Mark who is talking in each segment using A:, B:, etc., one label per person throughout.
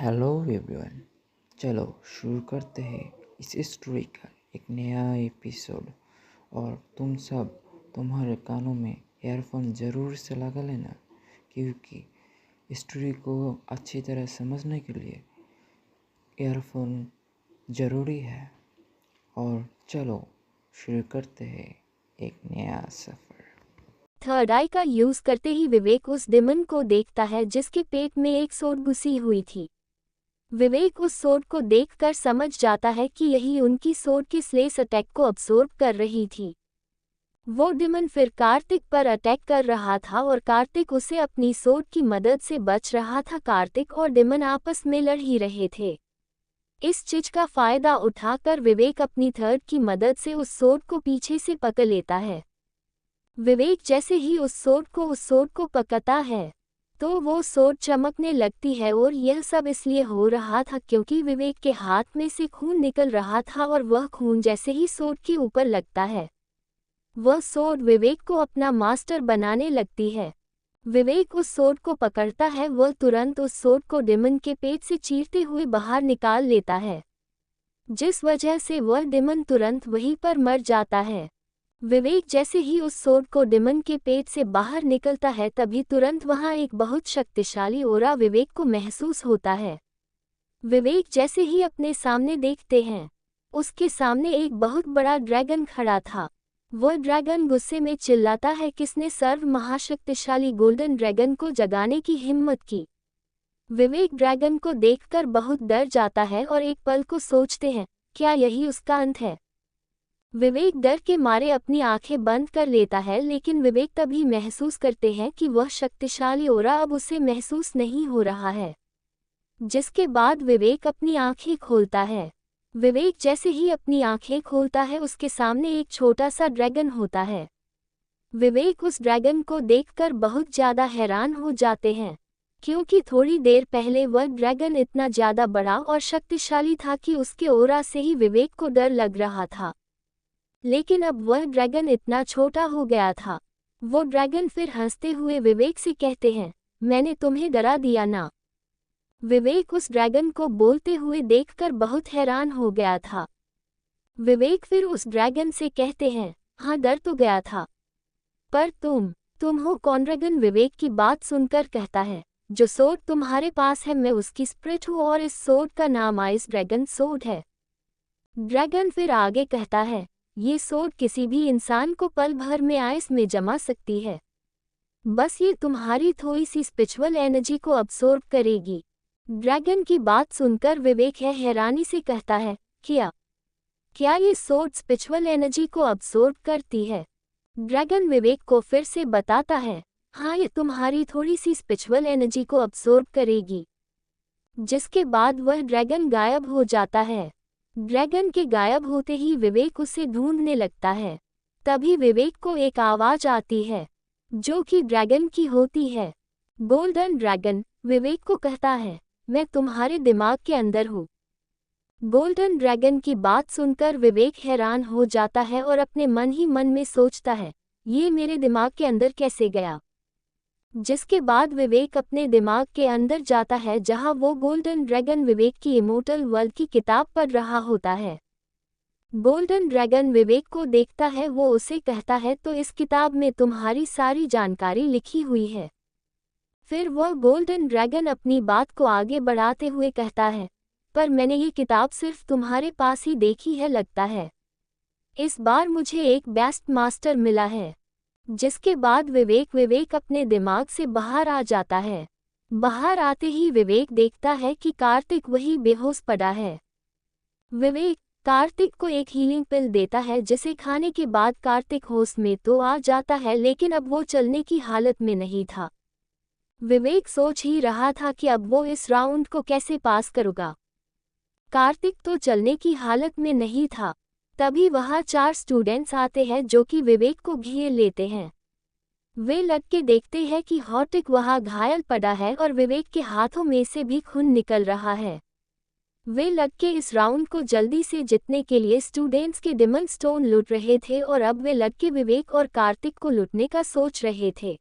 A: Hello everyone. चलो शुरू करते हैं इस स्टोरी का एक नया एपिसोड। और तुम सब तुम्हारे कानों में ईयरफोन ज़रूर से लगा लेना, क्योंकि स्टोरी को अच्छी तरह समझने के लिए ईयरफोन ज़रूरी है। और चलो शुरू करते हैं एक नया सफ़र।
B: थर्ड आई का यूज करते ही विवेक उस डिमन को देखता है जिसके पेट में एक सोड घुसी हुई थी। विवेक उस सोड को देखकर समझ जाता है कि यही उनकी सोड की स्लेस अटैक को अब्सॉर्ब कर रही थी। वो डिमन फिर कार्तिक पर अटैक कर रहा था और कार्तिक उसे अपनी सोड की मदद से बच रहा था। कार्तिक और डिमन आपस में लड़ ही रहे थे। इस चीज का फायदा उठाकर विवेक अपनी थर्ड की मदद से उस सोड को पीछे से पकड़ लेता है। विवेक जैसे ही उस सोड को पकड़ता है तो वो सोड चमकने लगती है, और यह सब इसलिए हो रहा था क्योंकि विवेक के हाथ में से खून निकल रहा था, और वह खून जैसे ही सोड के ऊपर लगता है वह सोड विवेक को अपना मास्टर बनाने लगती है। विवेक उस सोड को पकड़ता है, वह तुरंत उस सोड को डिमन के पेट से चीरते हुए बाहर निकाल लेता है, जिस वजह से वह डिमन तुरंत वहीं पर मर जाता है। विवेक जैसे ही उस सोड को डिमन के पेट से बाहर निकलता है तभी तुरंत वहां एक बहुत शक्तिशाली ओरा विवेक को महसूस होता है। विवेक जैसे ही अपने सामने देखते हैं उसके सामने एक बहुत बड़ा ड्रैगन खड़ा था। वह ड्रैगन गुस्से में चिल्लाता है, किसने सर्व महाशक्तिशाली गोल्डन ड्रैगन को जगाने की हिम्मत की। विवेक ड्रैगन को देखकर बहुत डर जाता है और एक पल को सोचते हैं, क्या यही उसका अंत है। विवेक डर के मारे अपनी आंखें बंद कर लेता है, लेकिन विवेक तभी महसूस करते हैं कि वह शक्तिशाली ओरा अब उसे महसूस नहीं हो रहा है, जिसके बाद विवेक अपनी आंखें खोलता है। विवेक जैसे ही अपनी आंखें खोलता है उसके सामने एक छोटा सा ड्रैगन होता है। विवेक उस ड्रैगन को देखकर बहुत ज्यादा हैरान हो जाते हैं, क्योंकि थोड़ी देर पहले वह ड्रैगन इतना ज्यादा बड़ा और शक्तिशाली था कि उसके ओरा से ही विवेक को डर लग रहा था, लेकिन अब वह ड्रैगन इतना छोटा हो गया था। वो ड्रैगन फिर हंसते हुए विवेक से कहते हैं, मैंने तुम्हें डरा दिया ना। विवेक उस ड्रैगन को बोलते हुए देखकर बहुत हैरान हो गया था। विवेक फिर उस ड्रैगन से कहते हैं, हाँ डर तो गया था, पर तुम हो कौन। ड्रैगन विवेक की बात सुनकर कहता है, जो सोड तुम्हारे पास है मैं उसकी स्प्रिट हूँ और इस सोड का नाम आइस ड्रैगन सोड है। ड्रैगन फिर आगे कहता है, ये सोड किसी भी इंसान को पल भर में आइस में जमा सकती है, बस ये तुम्हारी थोड़ी सी स्पिरिचुअल एनर्जी को अब्सॉर्ब करेगी। ड्रैगन की बात सुनकर विवेक हैरानी से कहता है, क्या ये सोड स्पिरिचुअल एनर्जी को अब्सॉर्ब करती है। ड्रैगन विवेक को फिर से बताता है, हाँ ये तुम्हारी थोड़ी सी स्पिरिचुअल एनर्जी को अब्सॉर्ब करेगी, जिसके बाद वह ड्रैगन गायब हो जाता है। ड्रैगन के गायब होते ही विवेक उसे ढूंढने लगता है। तभी विवेक को एक आवाज आती है जो कि ड्रैगन की होती है। गोल्डन ड्रैगन विवेक को कहता है, मैं तुम्हारे दिमाग के अंदर हूँ। गोल्डन ड्रैगन की बात सुनकर विवेक हैरान हो जाता है और अपने मन ही मन में सोचता है, ये मेरे दिमाग के अंदर कैसे गया। जिसके बाद विवेक अपने दिमाग के अंदर जाता है जहां वो गोल्डन ड्रैगन विवेक की इमोर्टल वर्ल्ड की किताब पढ़ रहा होता है। गोल्डन ड्रैगन विवेक को देखता है, वो उसे कहता है, तो इस किताब में तुम्हारी सारी जानकारी लिखी हुई है। फिर वह गोल्डन ड्रैगन अपनी बात को आगे बढ़ाते हुए कहता है, पर मैंने ये किताब सिर्फ तुम्हारे पास ही देखी है लगता है। इस बार मुझे एक बेस्ट मास्टर मिला है। जिसके बाद विवेक अपने दिमाग से बाहर आ जाता है। बाहर आते ही विवेक देखता है कि कार्तिक वही बेहोश पड़ा है। विवेक कार्तिक को एक हीलिंग पिल देता है, जिसे खाने के बाद कार्तिक होश में तो आ जाता है, लेकिन अब वो चलने की हालत में नहीं था। विवेक सोच ही रहा था कि अब वो इस राउंड को कैसे पास करूँगा। कार्तिक तो चलने की हालत में नहीं था। तभी वहाँ 4 स्टूडेंट्स आते हैं जो कि विवेक को घेर लेते हैं। वे लड़के देखते हैं कि कार्तिक वहाँ घायल पड़ा है और विवेक के हाथों में से भी खून निकल रहा है। वे लड़के इस राउंड को जल्दी से जीतने के लिए स्टूडेंट्स के डिमन स्टोन लूट रहे थे, और अब वे लड़के विवेक और कार्तिक को लूटने का सोच रहे थे।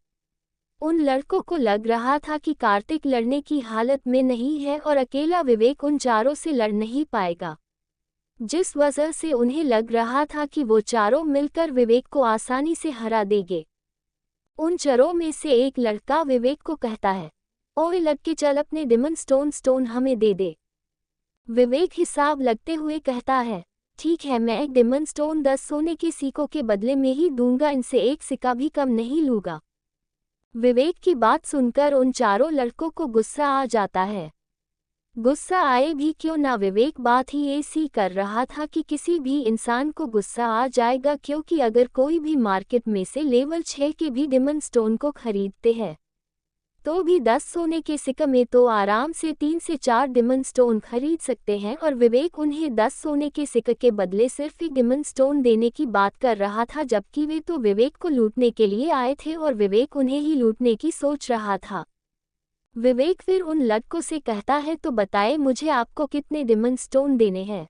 B: उन लड़कों को लग रहा था कि कार्तिक लड़ने की हालत में नहीं है और अकेला विवेक उन चारों से लड़ नहीं पाएगा, जिस वजह से उन्हें लग रहा था कि वो चारों मिलकर विवेक को आसानी से हरा देंगे। उन चारों में से एक लड़का विवेक को कहता है, ओए लड़के चल अपने डिमन स्टोन हमें दे दे। विवेक हिसाब लगते हुए कहता है, ठीक है, मैं एक डिमन स्टोन 10 सोने के सिक्कों के बदले में ही दूंगा, इनसे एक सिक्का भी कम नहीं लूंगा। विवेक की बात सुनकर उन चारों लड़कों को गुस्सा आ जाता है। गुस्सा आए भी क्यों ना, विवेक बात ही ऐसी कर रहा था कि किसी भी इंसान को गुस्सा आ जाएगा, क्योंकि अगर कोई भी मार्केट में से लेवल 6 के भी डिमन स्टोन को खरीदते हैं तो भी 10 सोने के सिक्के में तो आराम से 3 से 4 डिमन स्टोन खरीद सकते हैं, और विवेक उन्हें 10 सोने के सिक्के के बदले सिर्फ एक डिमन स्टोन देने की बात कर रहा था, जबकि वे तो विवेक को लूटने के लिए आए थे और विवेक उन्हें ही लूटने की सोच रहा था। विवेक फिर उन लड़कों से कहता है, तो बताए मुझे आपको कितने डिमन स्टोन देने हैं।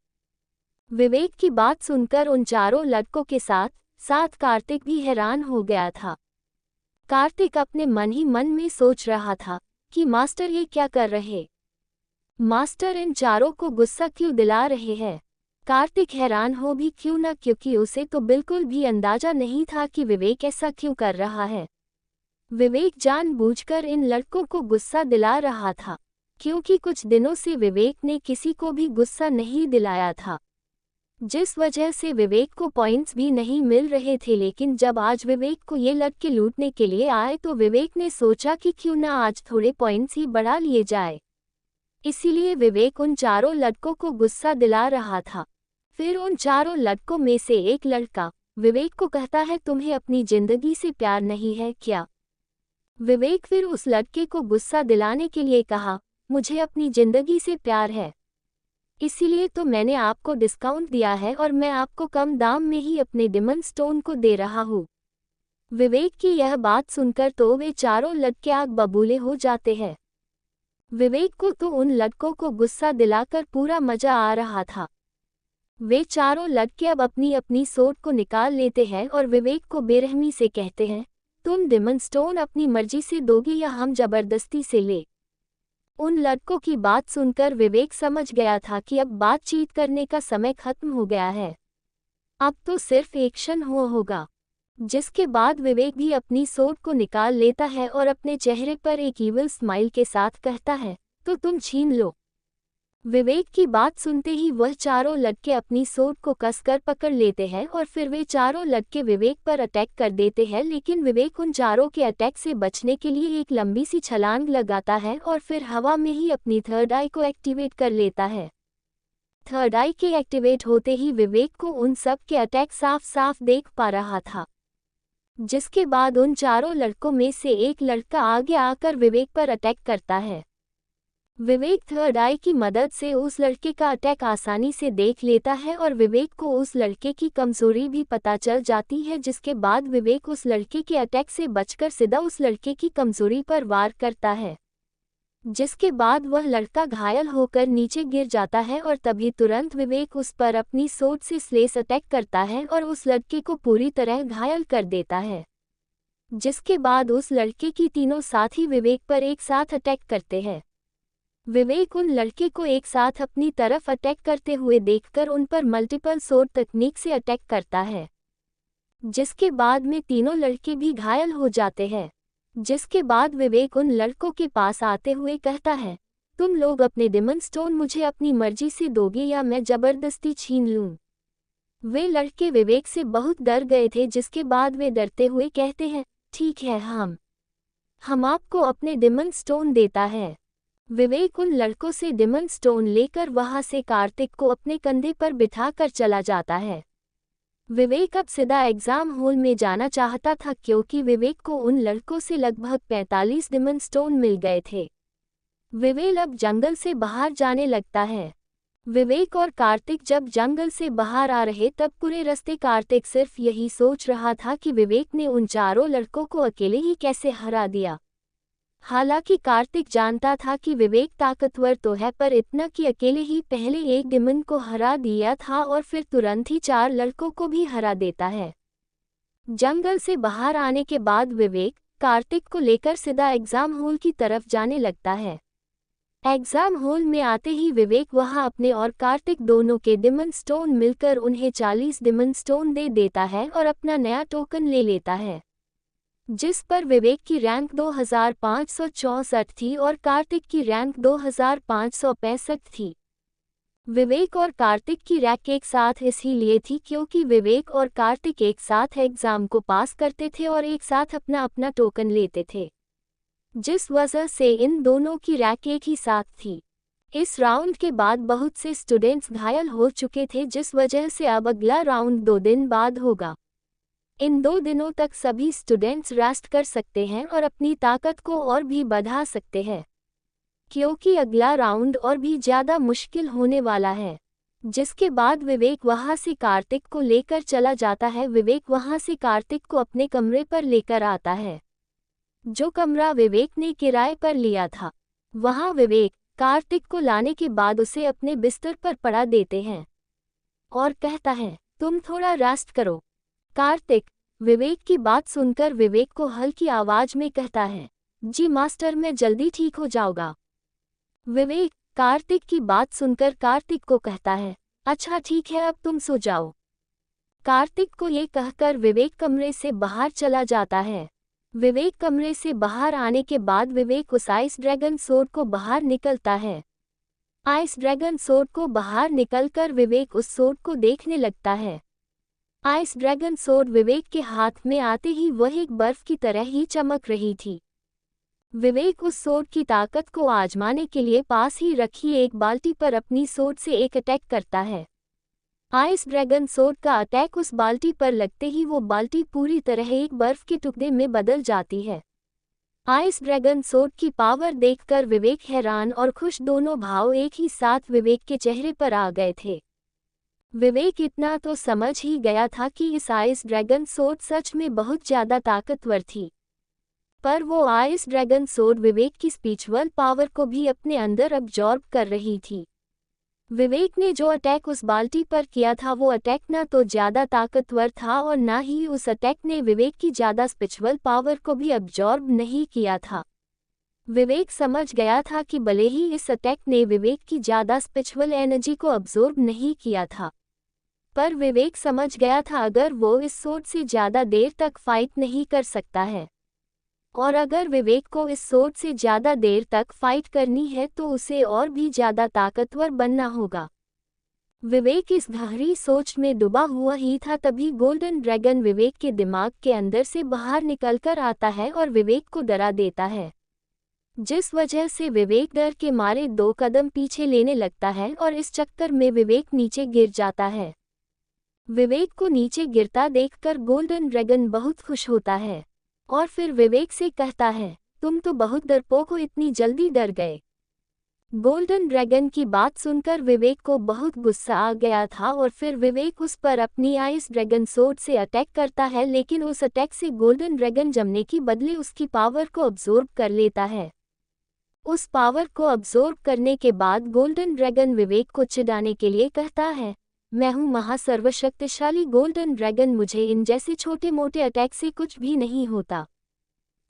B: विवेक की बात सुनकर उन चारों लड़कों के साथ साथ कार्तिक भी हैरान हो गया था। कार्तिक अपने मन ही मन में सोच रहा था कि मास्टर ये क्या कर रहे, मास्टर इन चारों को गुस्सा क्यों दिला रहे हैं। कार्तिक हैरान हो भी क्यों ना, क्योंकि उसे तो बिल्कुल भी अंदाजा नहीं था कि विवेक ऐसा क्यों कर रहा है। विवेक जानबूझकर इन लड़कों को गुस्सा दिला रहा था, क्योंकि कुछ दिनों से विवेक ने किसी को भी गुस्सा नहीं दिलाया था, जिस वजह से विवेक को पॉइंट्स भी नहीं मिल रहे थे। लेकिन जब आज विवेक को ये लड़के लूटने के लिए आए तो विवेक ने सोचा कि क्यों ना आज थोड़े पॉइंट्स ही बढ़ा लिए जाए। इसीलिए विवेक उन चारों लड़कों को गुस्सा दिला रहा था। फिर उन चारों लड़कों में से एक लड़का विवेक को कहता है, तुम्हें अपनी जिंदगी से प्यार नहीं है क्या। विवेक फिर उस लड़के को गुस्सा दिलाने के लिए कहा, मुझे अपनी जिंदगी से प्यार है, इसीलिए तो मैंने आपको डिस्काउंट दिया है और मैं आपको कम दाम में ही अपने डिमन स्टोन को दे रहा हूँ। विवेक की यह बात सुनकर तो वे चारों लड़के आग बबूले हो जाते हैं। विवेक को तो उन लड़कों को गुस्सा दिलाकर पूरा मजा आ रहा था। वे चारों लड़के अब अपनी अपनी सोट को निकाल लेते हैं और विवेक को बेरहमी से कहते हैं, तुम डिमन स्टोन अपनी मर्जी से दोगे या हम जबरदस्ती से ले। उन लड़कों की बात सुनकर विवेक समझ गया था कि अब बातचीत करने का समय खत्म हो गया है, अब तो सिर्फ एक्शन होगा। जिसके बाद विवेक भी अपनी सोट को निकाल लेता है और अपने चेहरे पर एक ईविल स्माइल के साथ कहता है, तो तुम छीन लो। विवेक की बात सुनते ही वह चारों लड़के अपनी सोट को कसकर पकड़ लेते हैं और फिर वे चारों लड़के विवेक पर अटैक कर देते हैं। लेकिन विवेक उन चारों के अटैक से बचने के लिए एक लंबी सी छलांग लगाता है और फिर हवा में ही अपनी थर्ड आई को एक्टिवेट कर लेता है। थर्ड आई के एक्टिवेट होते ही विवेक को उन सब के अटैक साफ साफ देख पा रहा था। जिसके बाद उन चारों लड़कों में से एक लड़का आगे आकर विवेक पर अटैक करता है। विवेक थर्ड आई की मदद से उस लड़के का अटैक आसानी से देख लेता है और विवेक को उस लड़के की कमजोरी भी पता चल जाती है, जिसके बाद विवेक उस लड़के के अटैक से बचकर सीधा उस लड़के की कमजोरी पर वार करता है, जिसके बाद वह लड़का घायल होकर नीचे गिर जाता है और तभी तुरंत विवेक उस पर अपनी सोट से स्लेस अटैक करता है और उस लड़के को पूरी तरह घायल कर देता है। जिसके बाद उस लड़के की तीनों साथी विवेक पर एक साथ अटैक करते हैं। विवेक उन लड़के को एक साथ अपनी तरफ अटैक करते हुए देखकर उन पर मल्टीपल सोर्ड तकनीक से अटैक करता है, जिसके बाद में तीनों लड़के भी घायल हो जाते हैं। जिसके बाद विवेक उन लड़कों के पास आते हुए कहता है, तुम लोग अपने डिमन स्टोन मुझे अपनी मर्जी से दोगे या मैं जबरदस्ती छीन लूं। वे लड़के विवेक से बहुत डर गए थे, जिसके बाद वे डरते हुए कहते हैं, ठीक है, हम आपको अपने डिमन स्टोन देता है। विवेक उन लड़कों से डिमन स्टोन लेकर वहां से कार्तिक को अपने कंधे पर बिठाकर चला जाता है। विवेक अब सीधा एग्जाम हॉल में जाना चाहता था, क्योंकि विवेक को उन लड़कों से लगभग 45 डिमन स्टोन मिल गए थे। विवेक अब जंगल से बाहर जाने लगता है। विवेक और कार्तिक जब जंगल से बाहर आ रहे तब पूरे रास्ते कार्तिक सिर्फ यही सोच रहा था कि विवेक ने उन चारों लड़कों को अकेले ही कैसे हरा दिया। हालांकि कार्तिक जानता था कि विवेक ताकतवर तो है, पर इतना कि अकेले ही पहले एक डिमन को हरा दिया था और फिर तुरंत ही 4 लड़कों को भी हरा देता है। जंगल से बाहर आने के बाद विवेक कार्तिक को लेकर सीधा एग्जाम हॉल की तरफ जाने लगता है। एग्जाम हॉल में आते ही विवेक वहां अपने और कार्तिक दोनों के डिमन स्टोन मिलकर उन्हें 40 डिमन स्टोन दे देता है और अपना नया टोकन ले लेता है, जिस पर विवेक की रैंक 2564 थी और कार्तिक की रैंक 2565 थी। विवेक और कार्तिक की रैंक एक साथ इसीलिए थी क्योंकि विवेक और कार्तिक एक साथ एग्जाम को पास करते थे और एक साथ अपना अपना टोकन लेते थे, जिस वजह से इन दोनों की रैंक एक ही साथ थी। इस राउंड के बाद बहुत से स्टूडेंट्स घायल हो चुके थे, जिस वजह से अब अगला राउंड 2 दिन बाद होगा। इन 2 दिनों तक सभी स्टूडेंट्स रेस्ट कर सकते हैं और अपनी ताकत को और भी बढ़ा सकते हैं, क्योंकि अगला राउंड और भी ज़्यादा मुश्किल होने वाला है। जिसके बाद विवेक वहां से कार्तिक को लेकर चला जाता है। विवेक वहां से कार्तिक को अपने कमरे पर लेकर आता है, जो कमरा विवेक ने किराए पर लिया था। वहां विवेक कार्तिक को लाने के बाद उसे अपने बिस्तर पर पड़ा देते हैं और कहता है, तुम थोड़ा रेस्ट करो। कार्तिक विवेक की बात सुनकर विवेक को हल्की आवाज में कहता है, जी मास्टर, मैं जल्दी ठीक हो जाऊंगा। विवेक कार्तिक की बात सुनकर कार्तिक को कहता है, अच्छा ठीक है, अब तुम सो जाओ। कार्तिक को ये कहकर विवेक कमरे से बाहर चला जाता है। विवेक कमरे से बाहर आने के बाद विवेक उस आइस ड्रैगन सोर्ड को बाहर निकलता है। आइस ड्रैगन सोर्ड को बाहर निकलकर विवेक उस सोर्ड को देखने लगता है। आइस ड्रैगन सोर्ड विवेक के हाथ में आते ही वह एक बर्फ की तरह ही चमक रही थी। विवेक उस सोर्ड की ताकत को आजमाने के लिए पास ही रखी एक बाल्टी पर अपनी सोर्ड से एक अटैक करता है। आइस ड्रैगन सोर्ड का अटैक उस बाल्टी पर लगते ही वो बाल्टी पूरी तरह एक बर्फ के टुकड़े में बदल जाती है। आइस ड्रैगन सोर्ड की पावर देखकर विवेक हैरान और खुश दोनों भाव एक ही साथ विवेक के चेहरे पर आ गए थे। विवेक इतना तो समझ ही गया था कि इस आइस ड्रैगन सोर्ड सच में बहुत ज़्यादा ताकतवर थी, पर वो आइस ड्रैगन सोर्ड विवेक की स्पिरिचुअल पावर को भी अपने अंदर अब्जॉर्ब कर रही थी। विवेक ने जो अटैक उस बाल्टी पर किया था वो अटैक ना तो ज़्यादा ताकतवर था और ना ही उस अटैक ने विवेक की ज़्यादा स्पिरिचुअल पावर को भी अब्जॉर्ब नहीं किया था। विवेक समझ गया था कि भले ही इस अटैक ने विवेक की ज़्यादा स्पिरिचुअल एनर्जी को अब्जॉर्ब नहीं किया था, पर विवेक समझ गया था अगर वो इस सोर्ड से ज़्यादा देर तक फाइट नहीं कर सकता है, और अगर विवेक को इस सोर्ड से ज़्यादा देर तक फाइट करनी है तो उसे और भी ज़्यादा ताकतवर बनना होगा। विवेक इस गहरी सोच में डूबा हुआ ही था, तभी गोल्डन ड्रैगन विवेक के दिमाग के अंदर से बाहर निकलकर आता है और विवेक को डरा देता है, जिस वजह से विवेक डर के मारे 2 कदम पीछे लेने लगता है और इस चक्कर में विवेक नीचे गिर जाता है। विवेक को नीचे गिरता देखकर गोल्डन ड्रैगन बहुत खुश होता है और फिर विवेक से कहता है, तुम तो बहुत डरपोक हो, इतनी जल्दी डर गए। गोल्डन ड्रैगन की बात सुनकर विवेक को बहुत गुस्सा आ गया था और फिर विवेक उस पर अपनी आइस ड्रैगन सोर्ड से अटैक करता है, लेकिन उस अटैक से गोल्डन ड्रैगन जमने की बदले उसकी पावर को अब्जॉर्ब कर लेता है। उस पावर को अब्जॉर्ब करने के बाद गोल्डन ड्रैगन विवेक को चिढ़ाने के लिए कहता है, मैं हूँ महासर्वशक्तिशाली गोल्डन ड्रैगन, मुझे इन जैसे छोटे मोटे अटैक से कुछ भी नहीं होता।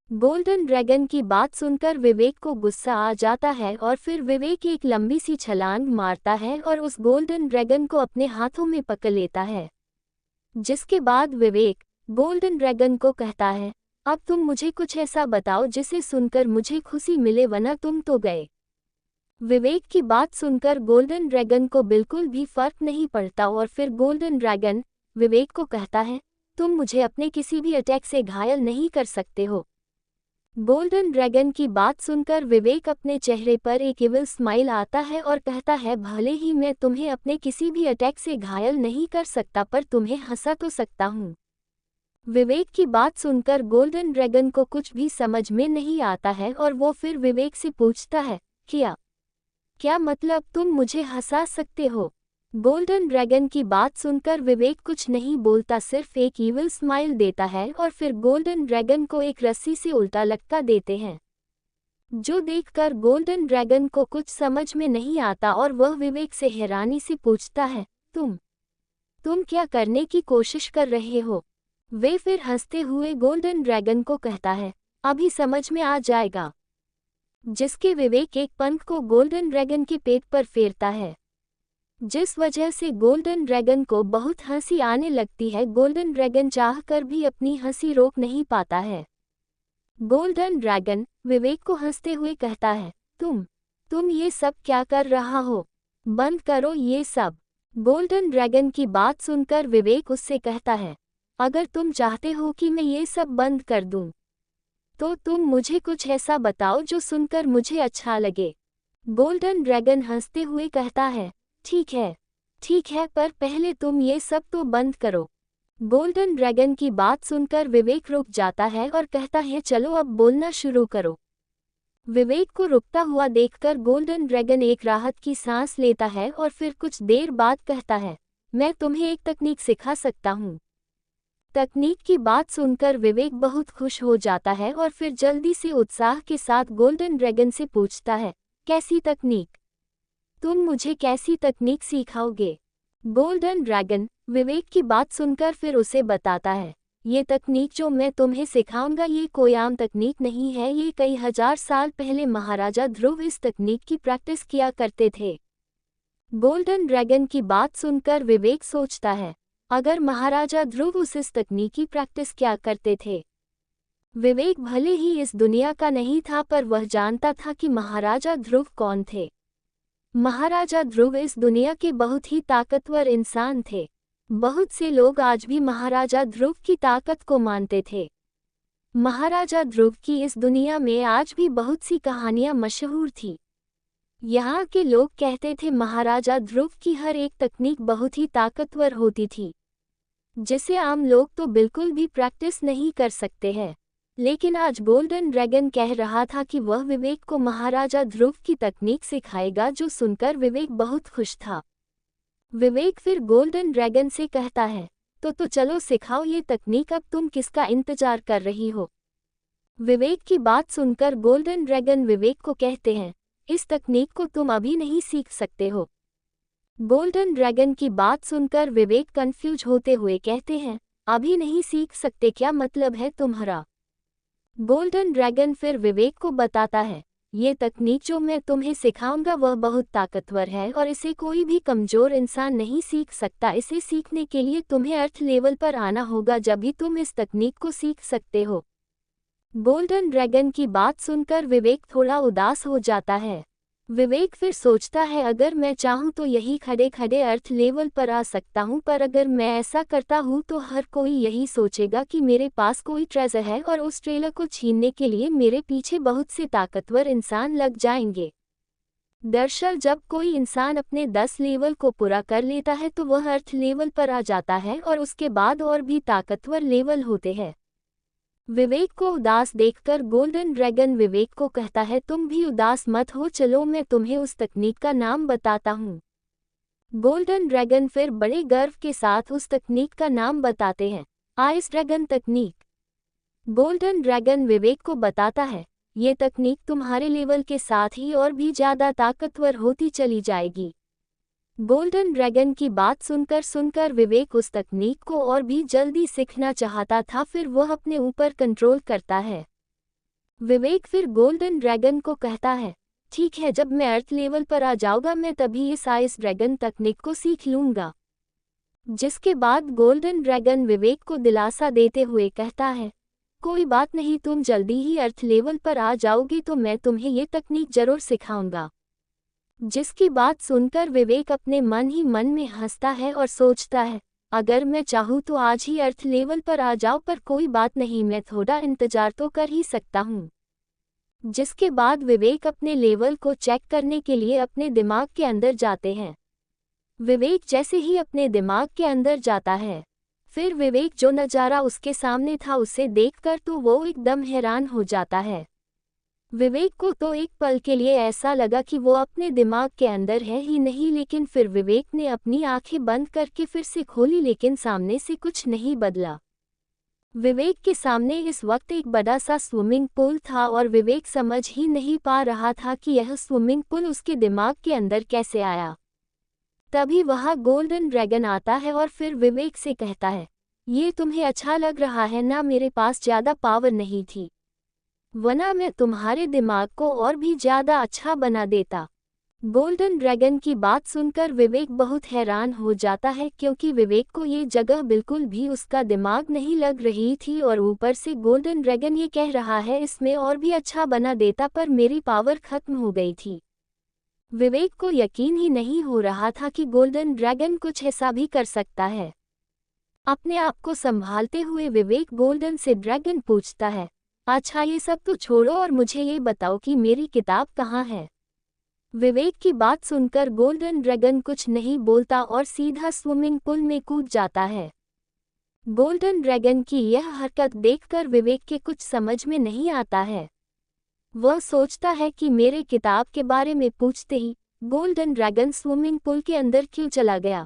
B: गोल्डन ड्रैगन की बात सुनकर विवेक को गुस्सा आ जाता है और फिर विवेक एक लंबी सी छलांग मारता है और उस गोल्डन ड्रैगन को अपने हाथों में पकड़ लेता है। जिसके बाद विवेक गोल्डन ड्रैगन को कहता है, अब तुम मुझे कुछ ऐसा बताओ जिसे सुनकर मुझे खुशी मिले, वरना तुम तो गए। विवेक की बात सुनकर गोल्डन ड्रैगन को बिल्कुल भी फर्क नहीं पड़ता और फिर गोल्डन ड्रैगन विवेक को कहता है, तुम मुझे अपने किसी भी अटैक से घायल नहीं कर सकते हो। गोल्डन ड्रैगन की बात सुनकर विवेक अपने चेहरे पर एक इविल स्माइल आता है और कहता है, भले ही मैं तुम्हें अपने किसी भी अटैक से घायल नहीं कर सकता, पर तुम्हें हंसा तो सकता हूँ। विवेक की बात सुनकर गोल्डन ड्रैगन को कुछ भी समझ में नहीं आता है और वो फिर विवेक से पूछता है, क्या मतलब तुम मुझे हंसा सकते हो? गोल्डन ड्रैगन की बात सुनकर विवेक कुछ नहीं बोलता, सिर्फ एक ईविल स्माइल देता है और फिर गोल्डन ड्रैगन को एक रस्सी से उल्टा लटका देते हैं, जो देखकर गोल्डन ड्रैगन को कुछ समझ में नहीं आता और वह विवेक से हैरानी से पूछता है, तुम क्या करने की कोशिश कर रहे हो? वे फिर हंसते हुए गोल्डन ड्रैगन को कहता है, अभी समझ में आ जाएगा। जिसके विवेक एक पंख को गोल्डन ड्रैगन के पेट पर फेरता है, जिस वजह से गोल्डन ड्रैगन को बहुत हंसी आने लगती है। गोल्डन ड्रैगन चाहकर भी अपनी हंसी रोक नहीं पाता है। गोल्डन ड्रैगन विवेक को हंसते हुए कहता है, तुम ये सब क्या कर रहा हो? बंद करो ये सब। गोल्डन ड्रैगन की बात सुनकर विवेक उससे कहता है, अगर तुम चाहते हो कि मैं ये सब बंद कर दूं, तो तुम मुझे कुछ ऐसा बताओ जो सुनकर मुझे अच्छा लगे। गोल्डन ड्रैगन हंसते हुए कहता है, ठीक है, पर पहले तुम ये सब तो बंद करो। गोल्डन ड्रैगन की बात सुनकर विवेक रुक जाता है और कहता है, चलो अब बोलना शुरू करो। विवेक को रुकता हुआ देखकर गोल्डन ड्रैगन एक राहत की सांस लेता है और फिर कुछ देर बाद कहता है, मैं तुम्हें एक तकनीक सिखा सकता हूँ। तकनीक की बात सुनकर विवेक बहुत खुश हो जाता है और फिर जल्दी से उत्साह के साथ गोल्डन ड्रैगन से पूछता है, कैसी तकनीक? तुम मुझे कैसी तकनीक सिखाओगे? गोल्डन ड्रैगन विवेक की बात सुनकर फिर उसे बताता है, ये तकनीक जो मैं तुम्हें सिखाऊंगा ये कोई आम तकनीक नहीं है, ये कई हजार साल पहले महाराजा ध्रुव इस तकनीक की प्रैक्टिस किया करते थे। गोल्डन ड्रैगन की बात सुनकर विवेक सोचता है, अगर महाराजा ध्रुव इस तकनीक की प्रैक्टिस क्या करते थे? विवेक भले ही इस दुनिया का नहीं था, पर वह जानता था कि महाराजा ध्रुव कौन थे। महाराजा ध्रुव इस दुनिया के बहुत ही ताकतवर इंसान थे। बहुत से लोग आज भी महाराजा ध्रुव की ताकत को मानते थे। महाराजा ध्रुव की इस दुनिया में आज भी बहुत सी कहानियां मशहूर थी। यहाँ के लोग कहते थे महाराजा ध्रुव की हर एक तकनीक बहुत ही ताकतवर होती थी, जिसे आम लोग तो बिल्कुल भी प्रैक्टिस नहीं कर सकते हैं। लेकिन आज गोल्डन ड्रैगन कह रहा था कि वह विवेक को महाराजा ध्रुव की तकनीक सिखाएगा, जो सुनकर विवेक बहुत खुश था। विवेक फिर गोल्डन ड्रैगन से कहता है, तो चलो सिखाओ ये तकनीक, अब तुम किसका इंतजार कर रही हो? विवेक की बात सुनकर गोल्डन ड्रैगन विवेक को कहते हैं, इस तकनीक को तुम अभी नहीं सीख सकते हो। गोल्डन ड्रैगन की बात सुनकर विवेक कंफ्यूज होते हुए कहते हैं, अभी नहीं सीख सकते, क्या मतलब है तुम्हारा? गोल्डन ड्रैगन फिर विवेक को बताता है, ये तकनीक जो मैं तुम्हें सिखाऊंगा वह बहुत ताकतवर है और इसे कोई भी कमजोर इंसान नहीं सीख सकता। इसे सीखने के लिए तुम्हें अर्थ लेवल पर आना होगा, जब भी तुम इस तकनीक को सीख सकते हो। गोल्डन ड्रैगन की बात सुनकर विवेक थोड़ा उदास हो जाता है। विवेक फिर सोचता है, अगर मैं चाहूँ तो यही खड़े खड़े अर्थ लेवल पर आ सकता हूँ, पर अगर मैं ऐसा करता हूँ तो हर कोई यही सोचेगा कि मेरे पास कोई ट्रेजर है और उस ट्रेलर को छीनने के लिए मेरे पीछे बहुत से ताकतवर इंसान लग जाएंगे। दरअसल जब कोई इंसान अपने 10 लेवल को पूरा कर लेता है तो वह अर्थ लेवल पर आ जाता है और उसके बाद और भी ताकतवर लेवल होते हैं। विवेक को उदास देखकर गोल्डन ड्रैगन विवेक को कहता है, तुम भी उदास मत हो, चलो मैं तुम्हें उस तकनीक का नाम बताता हूँ। गोल्डन ड्रैगन फिर बड़े गर्व के साथ उस तकनीक का नाम बताते हैं, आइस ड्रैगन तकनीक। गोल्डन ड्रैगन विवेक को बताता है, ये तकनीक तुम्हारे लेवल के साथ ही और भी ज़्यादा ताकतवर होती चली जाएगी। गोल्डन ड्रैगन की बात सुनकर विवेक उस तकनीक को और भी जल्दी सीखना चाहता था, फिर वह अपने ऊपर कंट्रोल करता है। विवेक फिर गोल्डन ड्रैगन को कहता है, ठीक है, जब मैं अर्थ लेवल पर आ जाऊंगा मैं तभी इस आइस ड्रैगन तकनीक को सीख लूंगा। जिसके बाद गोल्डन ड्रैगन विवेक को दिलासा देते हुए कहता है, कोई बात नहीं, तुम जल्दी ही अर्थ लेवल पर आ जाओगे तो मैं तुम्हें ये तकनीक जरूर सिखाऊंगा। जिसकी बात सुनकर विवेक अपने मन ही मन में हंसता है और सोचता है, अगर मैं चाहूँ तो आज ही अर्थ लेवल पर आ जाऊँ, पर कोई बात नहीं, मैं थोड़ा इंतजार तो कर ही सकता हूँ। जिसके बाद विवेक अपने लेवल को चेक करने के लिए अपने दिमाग के अंदर जाते हैं। विवेक जैसे ही अपने दिमाग के अंदर जाता है, फिर विवेक जो नज़ारा उसके सामने था उसे देखकर तो वो एकदम हैरान हो जाता है। विवेक को तो एक पल के लिए ऐसा लगा कि वो अपने दिमाग के अंदर है ही नहीं, लेकिन फिर विवेक ने अपनी आंखें बंद करके फिर से खोली, लेकिन सामने से कुछ नहीं बदला। विवेक के सामने इस वक्त एक बड़ा सा स्विमिंग पूल था और विवेक समझ ही नहीं पा रहा था कि यह स्विमिंग पूल उसके दिमाग के अंदर कैसे आया। तभी वहाँ गोल्डन ड्रैगन आता है और फिर विवेक से कहता है, ये तुम्हें अच्छा लग रहा है ना? मेरे पास ज़्यादा पावर नहीं थी। वरना मैं तुम्हारे दिमाग को और भी ज्यादा अच्छा बना देता। गोल्डन ड्रैगन की बात सुनकर विवेक बहुत हैरान हो जाता है, क्योंकि विवेक को ये जगह बिल्कुल भी उसका दिमाग नहीं लग रही थी और ऊपर से गोल्डन ड्रैगन ये कह रहा है इसमें और भी अच्छा बना देता, पर मेरी पावर खत्म हो गई थी। विवेक को यकीन ही नहीं हो रहा था कि गोल्डन ड्रैगन कुछ ऐसा भी कर सकता है। अपने आप को संभालते हुए विवेक गोल्डन से ड्रैगन पूछता है, अच्छा ये सब तो छोड़ो और मुझे ये बताओ कि मेरी किताब कहाँ है। विवेक की बात सुनकर गोल्डन ड्रैगन कुछ नहीं बोलता और सीधा स्विमिंग पूल में कूद जाता है। गोल्डन ड्रैगन की यह हरकत देखकर विवेक के कुछ समझ में नहीं आता है। वह सोचता है कि मेरे किताब के बारे में पूछते ही गोल्डन ड्रैगन स्विमिंग पूल के अंदर क्यों चला गया।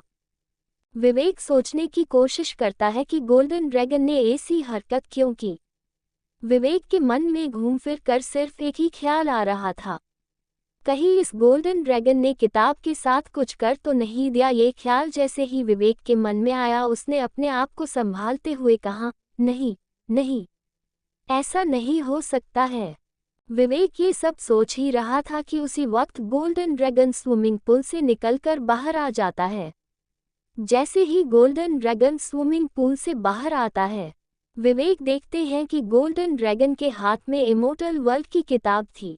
B: विवेक सोचने की कोशिश करता है कि गोल्डन ड्रैगन ने ऐसी हरकत क्यों की। विवेक के मन में घूम फिर कर सिर्फ एक ही ख्याल आ रहा था, कहीं इस गोल्डन ड्रैगन ने किताब के साथ कुछ कर तो नहीं दिया। ये ख्याल जैसे ही विवेक के मन में आया, उसने अपने आप को संभालते हुए कहा, नहीं नहीं, ऐसा नहीं हो सकता है। विवेक ये सब सोच ही रहा था कि उसी वक्त गोल्डन ड्रैगन स्विमिंग पूल से निकलकर बाहर आ जाता है। जैसे ही गोल्डन ड्रैगन स्विमिंग पूल से बाहर आता है, विवेक देखते हैं कि गोल्डन ड्रैगन के हाथ में इमोर्टल वर्ल्ड की किताब थी।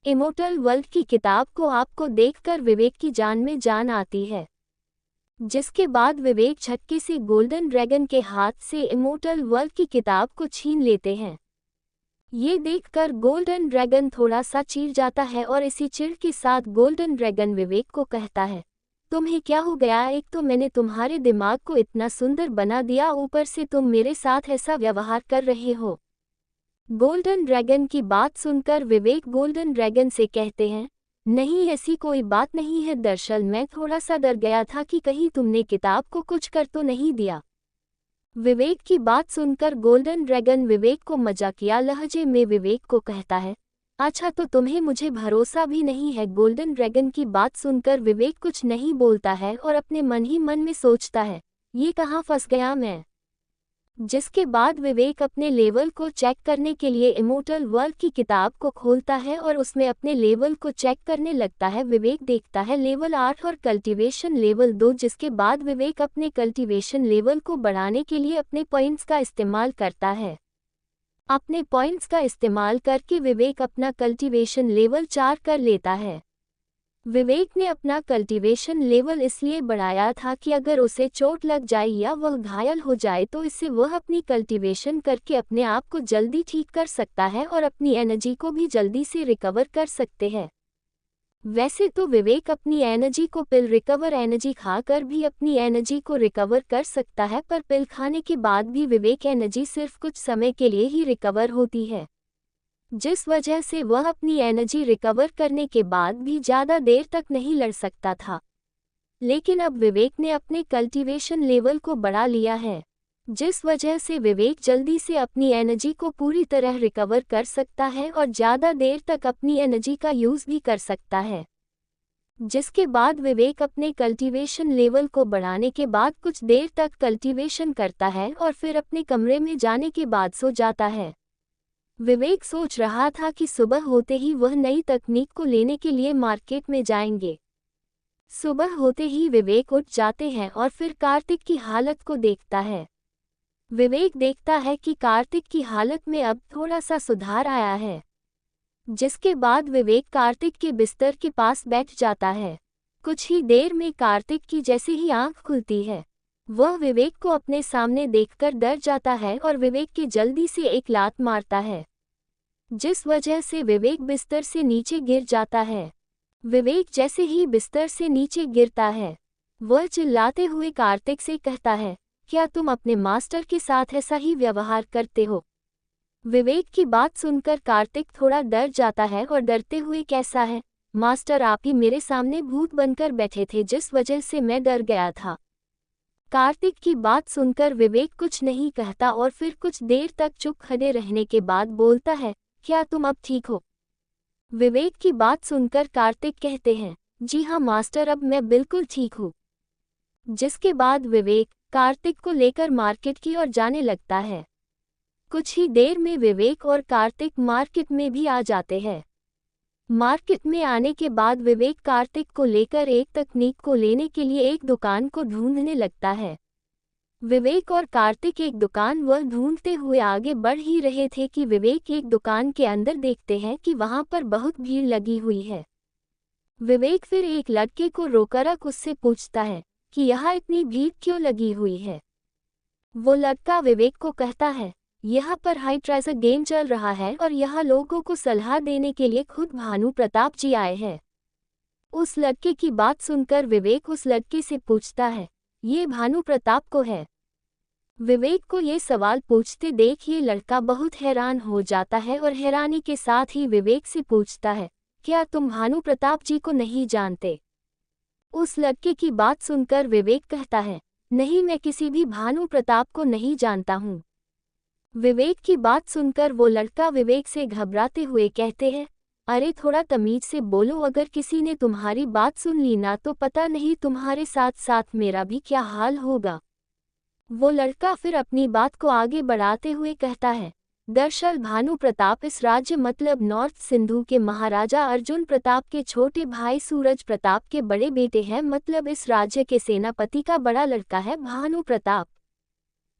B: इमोर्टल वर्ल्ड की किताब को आपको देखकर विवेक की जान में जान आती है, जिसके बाद विवेक झटके से गोल्डन ड्रैगन के हाथ से इमोर्टल वर्ल्ड की किताब को छीन लेते हैं। ये देखकर गोल्डन ड्रैगन थोड़ा सा चीर जाता है और इसी चिढ़ के साथ गोल्डन ड्रैगन विवेक को कहता है, तुम्हें क्या हो गया? एक तो मैंने तुम्हारे दिमाग को इतना सुंदर बना दिया, ऊपर से तुम मेरे साथ ऐसा व्यवहार कर रहे हो। गोल्डन ड्रैगन की बात सुनकर विवेक गोल्डन ड्रैगन से कहते हैं, नहीं ऐसी कोई बात नहीं है, दरअसल मैं थोड़ा सा डर गया था कि कहीं तुमने किताब को कुछ कर तो नहीं दिया। विवेक की बात सुनकर गोल्डन ड्रैगन विवेक को मजाकिया लहजे में विवेक को कहता है, अच्छा तो तुम्हें मुझे भरोसा भी नहीं है। गोल्डन ड्रैगन की बात सुनकर विवेक कुछ नहीं बोलता है और अपने मन ही मन में सोचता है, ये कहाँ फंस गया मैं। जिसके बाद विवेक अपने लेवल को चेक करने के लिए इमोर्टल वर्ल्ड की किताब को खोलता है और उसमें अपने लेवल को चेक करने लगता है। विवेक देखता है लेवल 8 और कल्टीवेशन लेवल 2, जिसके बाद विवेक अपने कल्टीवेशन लेवल को बढ़ाने के लिए अपने पॉइंट्स का इस्तेमाल करता है। अपने पॉइंट्स का इस्तेमाल करके विवेक अपना कल्टीवेशन लेवल 4 कर लेता है। विवेक ने अपना कल्टीवेशन लेवल इसलिए बढ़ाया था कि अगर उसे चोट लग जाए या वह घायल हो जाए तो इससे वह अपनी कल्टीवेशन करके अपने आप को जल्दी ठीक कर सकता है और अपनी एनर्जी को भी जल्दी से रिकवर कर सकते हैं। वैसे तो विवेक अपनी एनर्जी को पिल रिकवर एनर्जी खाकर भी अपनी एनर्जी को रिकवर कर सकता है, पर पिल खाने के बाद भी विवेक एनर्जी सिर्फ कुछ समय के लिए ही रिकवर होती है, जिस वजह से वह अपनी एनर्जी रिकवर करने के बाद भी ज़्यादा देर तक नहीं लड़ सकता था। लेकिन अब विवेक ने अपने कल्टीवेशन लेवल को बढ़ा लिया है, जिस वजह से विवेक जल्दी से अपनी एनर्जी को पूरी तरह रिकवर कर सकता है और ज़्यादा देर तक अपनी एनर्जी का यूज़ भी कर सकता है। जिसके बाद विवेक अपने कल्टीवेशन लेवल को बढ़ाने के बाद कुछ देर तक कल्टीवेशन करता है और फिर अपने कमरे में जाने के बाद सो जाता है। विवेक सोच रहा था कि सुबह होते ही वह नई तकनीक को लेने के लिए मार्केट में जाएंगे। सुबह होते ही विवेक उठ जाते हैं और फिर कार्तिक की हालत को देखता है। विवेक देखता है कि कार्तिक की हालत में अब थोड़ा सा सुधार आया है, जिसके बाद विवेक कार्तिक के बिस्तर के पास बैठ जाता है। कुछ ही देर में कार्तिक की जैसे ही आंख खुलती है, वह विवेक को अपने सामने देखकर डर जाता है और विवेक के जल्दी से एक लात मारता है, जिस वजह से विवेक बिस्तर से नीचे गिर जाता है। विवेक जैसे ही बिस्तर से नीचे गिरता है, वह चिल्लाते हुए कार्तिक से कहता है, क्या तुम अपने मास्टर के साथ ऐसा ही व्यवहार करते हो? विवेक की बात सुनकर कार्तिक थोड़ा डर जाता है और डरते हुए कैसा है, मास्टर आप ही मेरे सामने भूत बनकर बैठे थे जिस वजह से मैं डर गया था। कार्तिक की बात सुनकर विवेक कुछ नहीं कहता और फिर कुछ देर तक चुप खड़े रहने के बाद बोलता है, क्या तुम अब ठीक हो? विवेक की बात सुनकर कार्तिक कहते हैं, जी हाँ मास्टर अब मैं बिल्कुल ठीक हूँ। जिसके बाद विवेक कार्तिक को लेकर मार्केट की ओर जाने लगता है। कुछ ही देर में विवेक और कार्तिक मार्केट में भी आ जाते हैं। मार्केट में आने के बाद विवेक कार्तिक को लेकर एक तकनीक को लेने के लिए एक दुकान को ढूंढने लगता है। विवेक और कार्तिक एक दुकान वह ढूंढते हुए आगे बढ़ ही रहे थे कि विवेक एक दुकान के अंदर देखते हैं कि वहां पर बहुत भीड़ लगी हुई है। विवेक फिर एक लड़के को रोकर उससे पूछता है कि यहाँ इतनी भीड़ क्यों लगी हुई है। वो लड़का विवेक को कहता है, यहाँ पर हाई ट्रेजर गेम चल रहा है और यहाँ लोगों को सलाह देने के लिए खुद भानु प्रताप जी आए हैं। उस लड़के की बात सुनकर विवेक उस लड़के से पूछता है, ये भानु प्रताप को है? विवेक को ये सवाल पूछते देख ये लड़का बहुत हैरान हो जाता है और हैरानी के साथ ही विवेक से पूछता है, क्या तुम भानु प्रताप जी को नहीं जानते? उस लड़के की बात सुनकर विवेक कहता है, नहीं, मैं किसी भी भानु प्रताप को नहीं जानता हूँ। विवेक की बात सुनकर वो लड़का विवेक से घबराते हुए कहते हैं, अरे थोड़ा तमीज से बोलो, अगर किसी ने तुम्हारी बात सुन ली ना तो पता नहीं तुम्हारे साथ साथ मेरा भी क्या हाल होगा। वो लड़का फिर अपनी बात को आगे बढ़ाते हुए कहता है, दरअसल भानु प्रताप इस राज्य मतलब नॉर्थ सिंधु के महाराजा अर्जुन प्रताप के छोटे भाई सूरज प्रताप के बड़े बेटे हैं, मतलब इस राज्य के सेनापति का बड़ा लड़का है भानु प्रताप।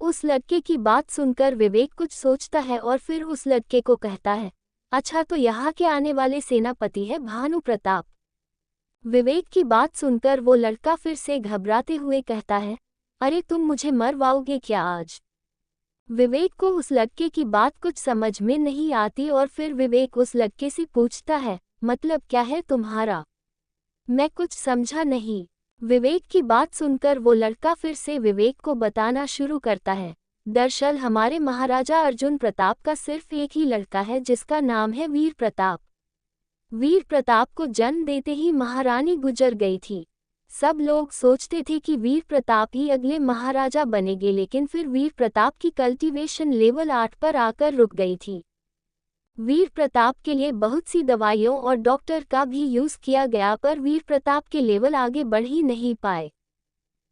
B: उस लड़के की बात सुनकर विवेक कुछ सोचता है और फिर उस लड़के को कहता है, अच्छा तो यहाँ के आने वाले सेनापति है भानु प्रताप। विवेक की बात सुनकर वो लड़का फिर से घबराते हुए कहता है, अरे तुम मुझे मरवाओगे क्या आज? विवेक को उस लड़के की बात कुछ समझ में नहीं आती और फिर विवेक उस लड़के से पूछता है, मतलब क्या है तुम्हारा? मैं कुछ समझा नहीं। विवेक की बात सुनकर वो लड़का फिर से विवेक को बताना शुरू करता है, दरअसल हमारे महाराजा अर्जुन प्रताप का सिर्फ एक ही लड़का है जिसका नाम है वीर प्रताप। वीर प्रताप को जन्म देते ही महारानी गुजर गई थी। सब लोग सोचते थे कि वीर प्रताप ही अगले महाराजा बनेंगे, लेकिन फिर वीर प्रताप की कल्टीवेशन लेवल 8 पर आकर रुक गई थी। वीर प्रताप के लिए बहुत सी दवाइयों और डॉक्टर का भी यूज़ किया गया पर वीर प्रताप के लेवल आगे बढ़ ही नहीं पाए,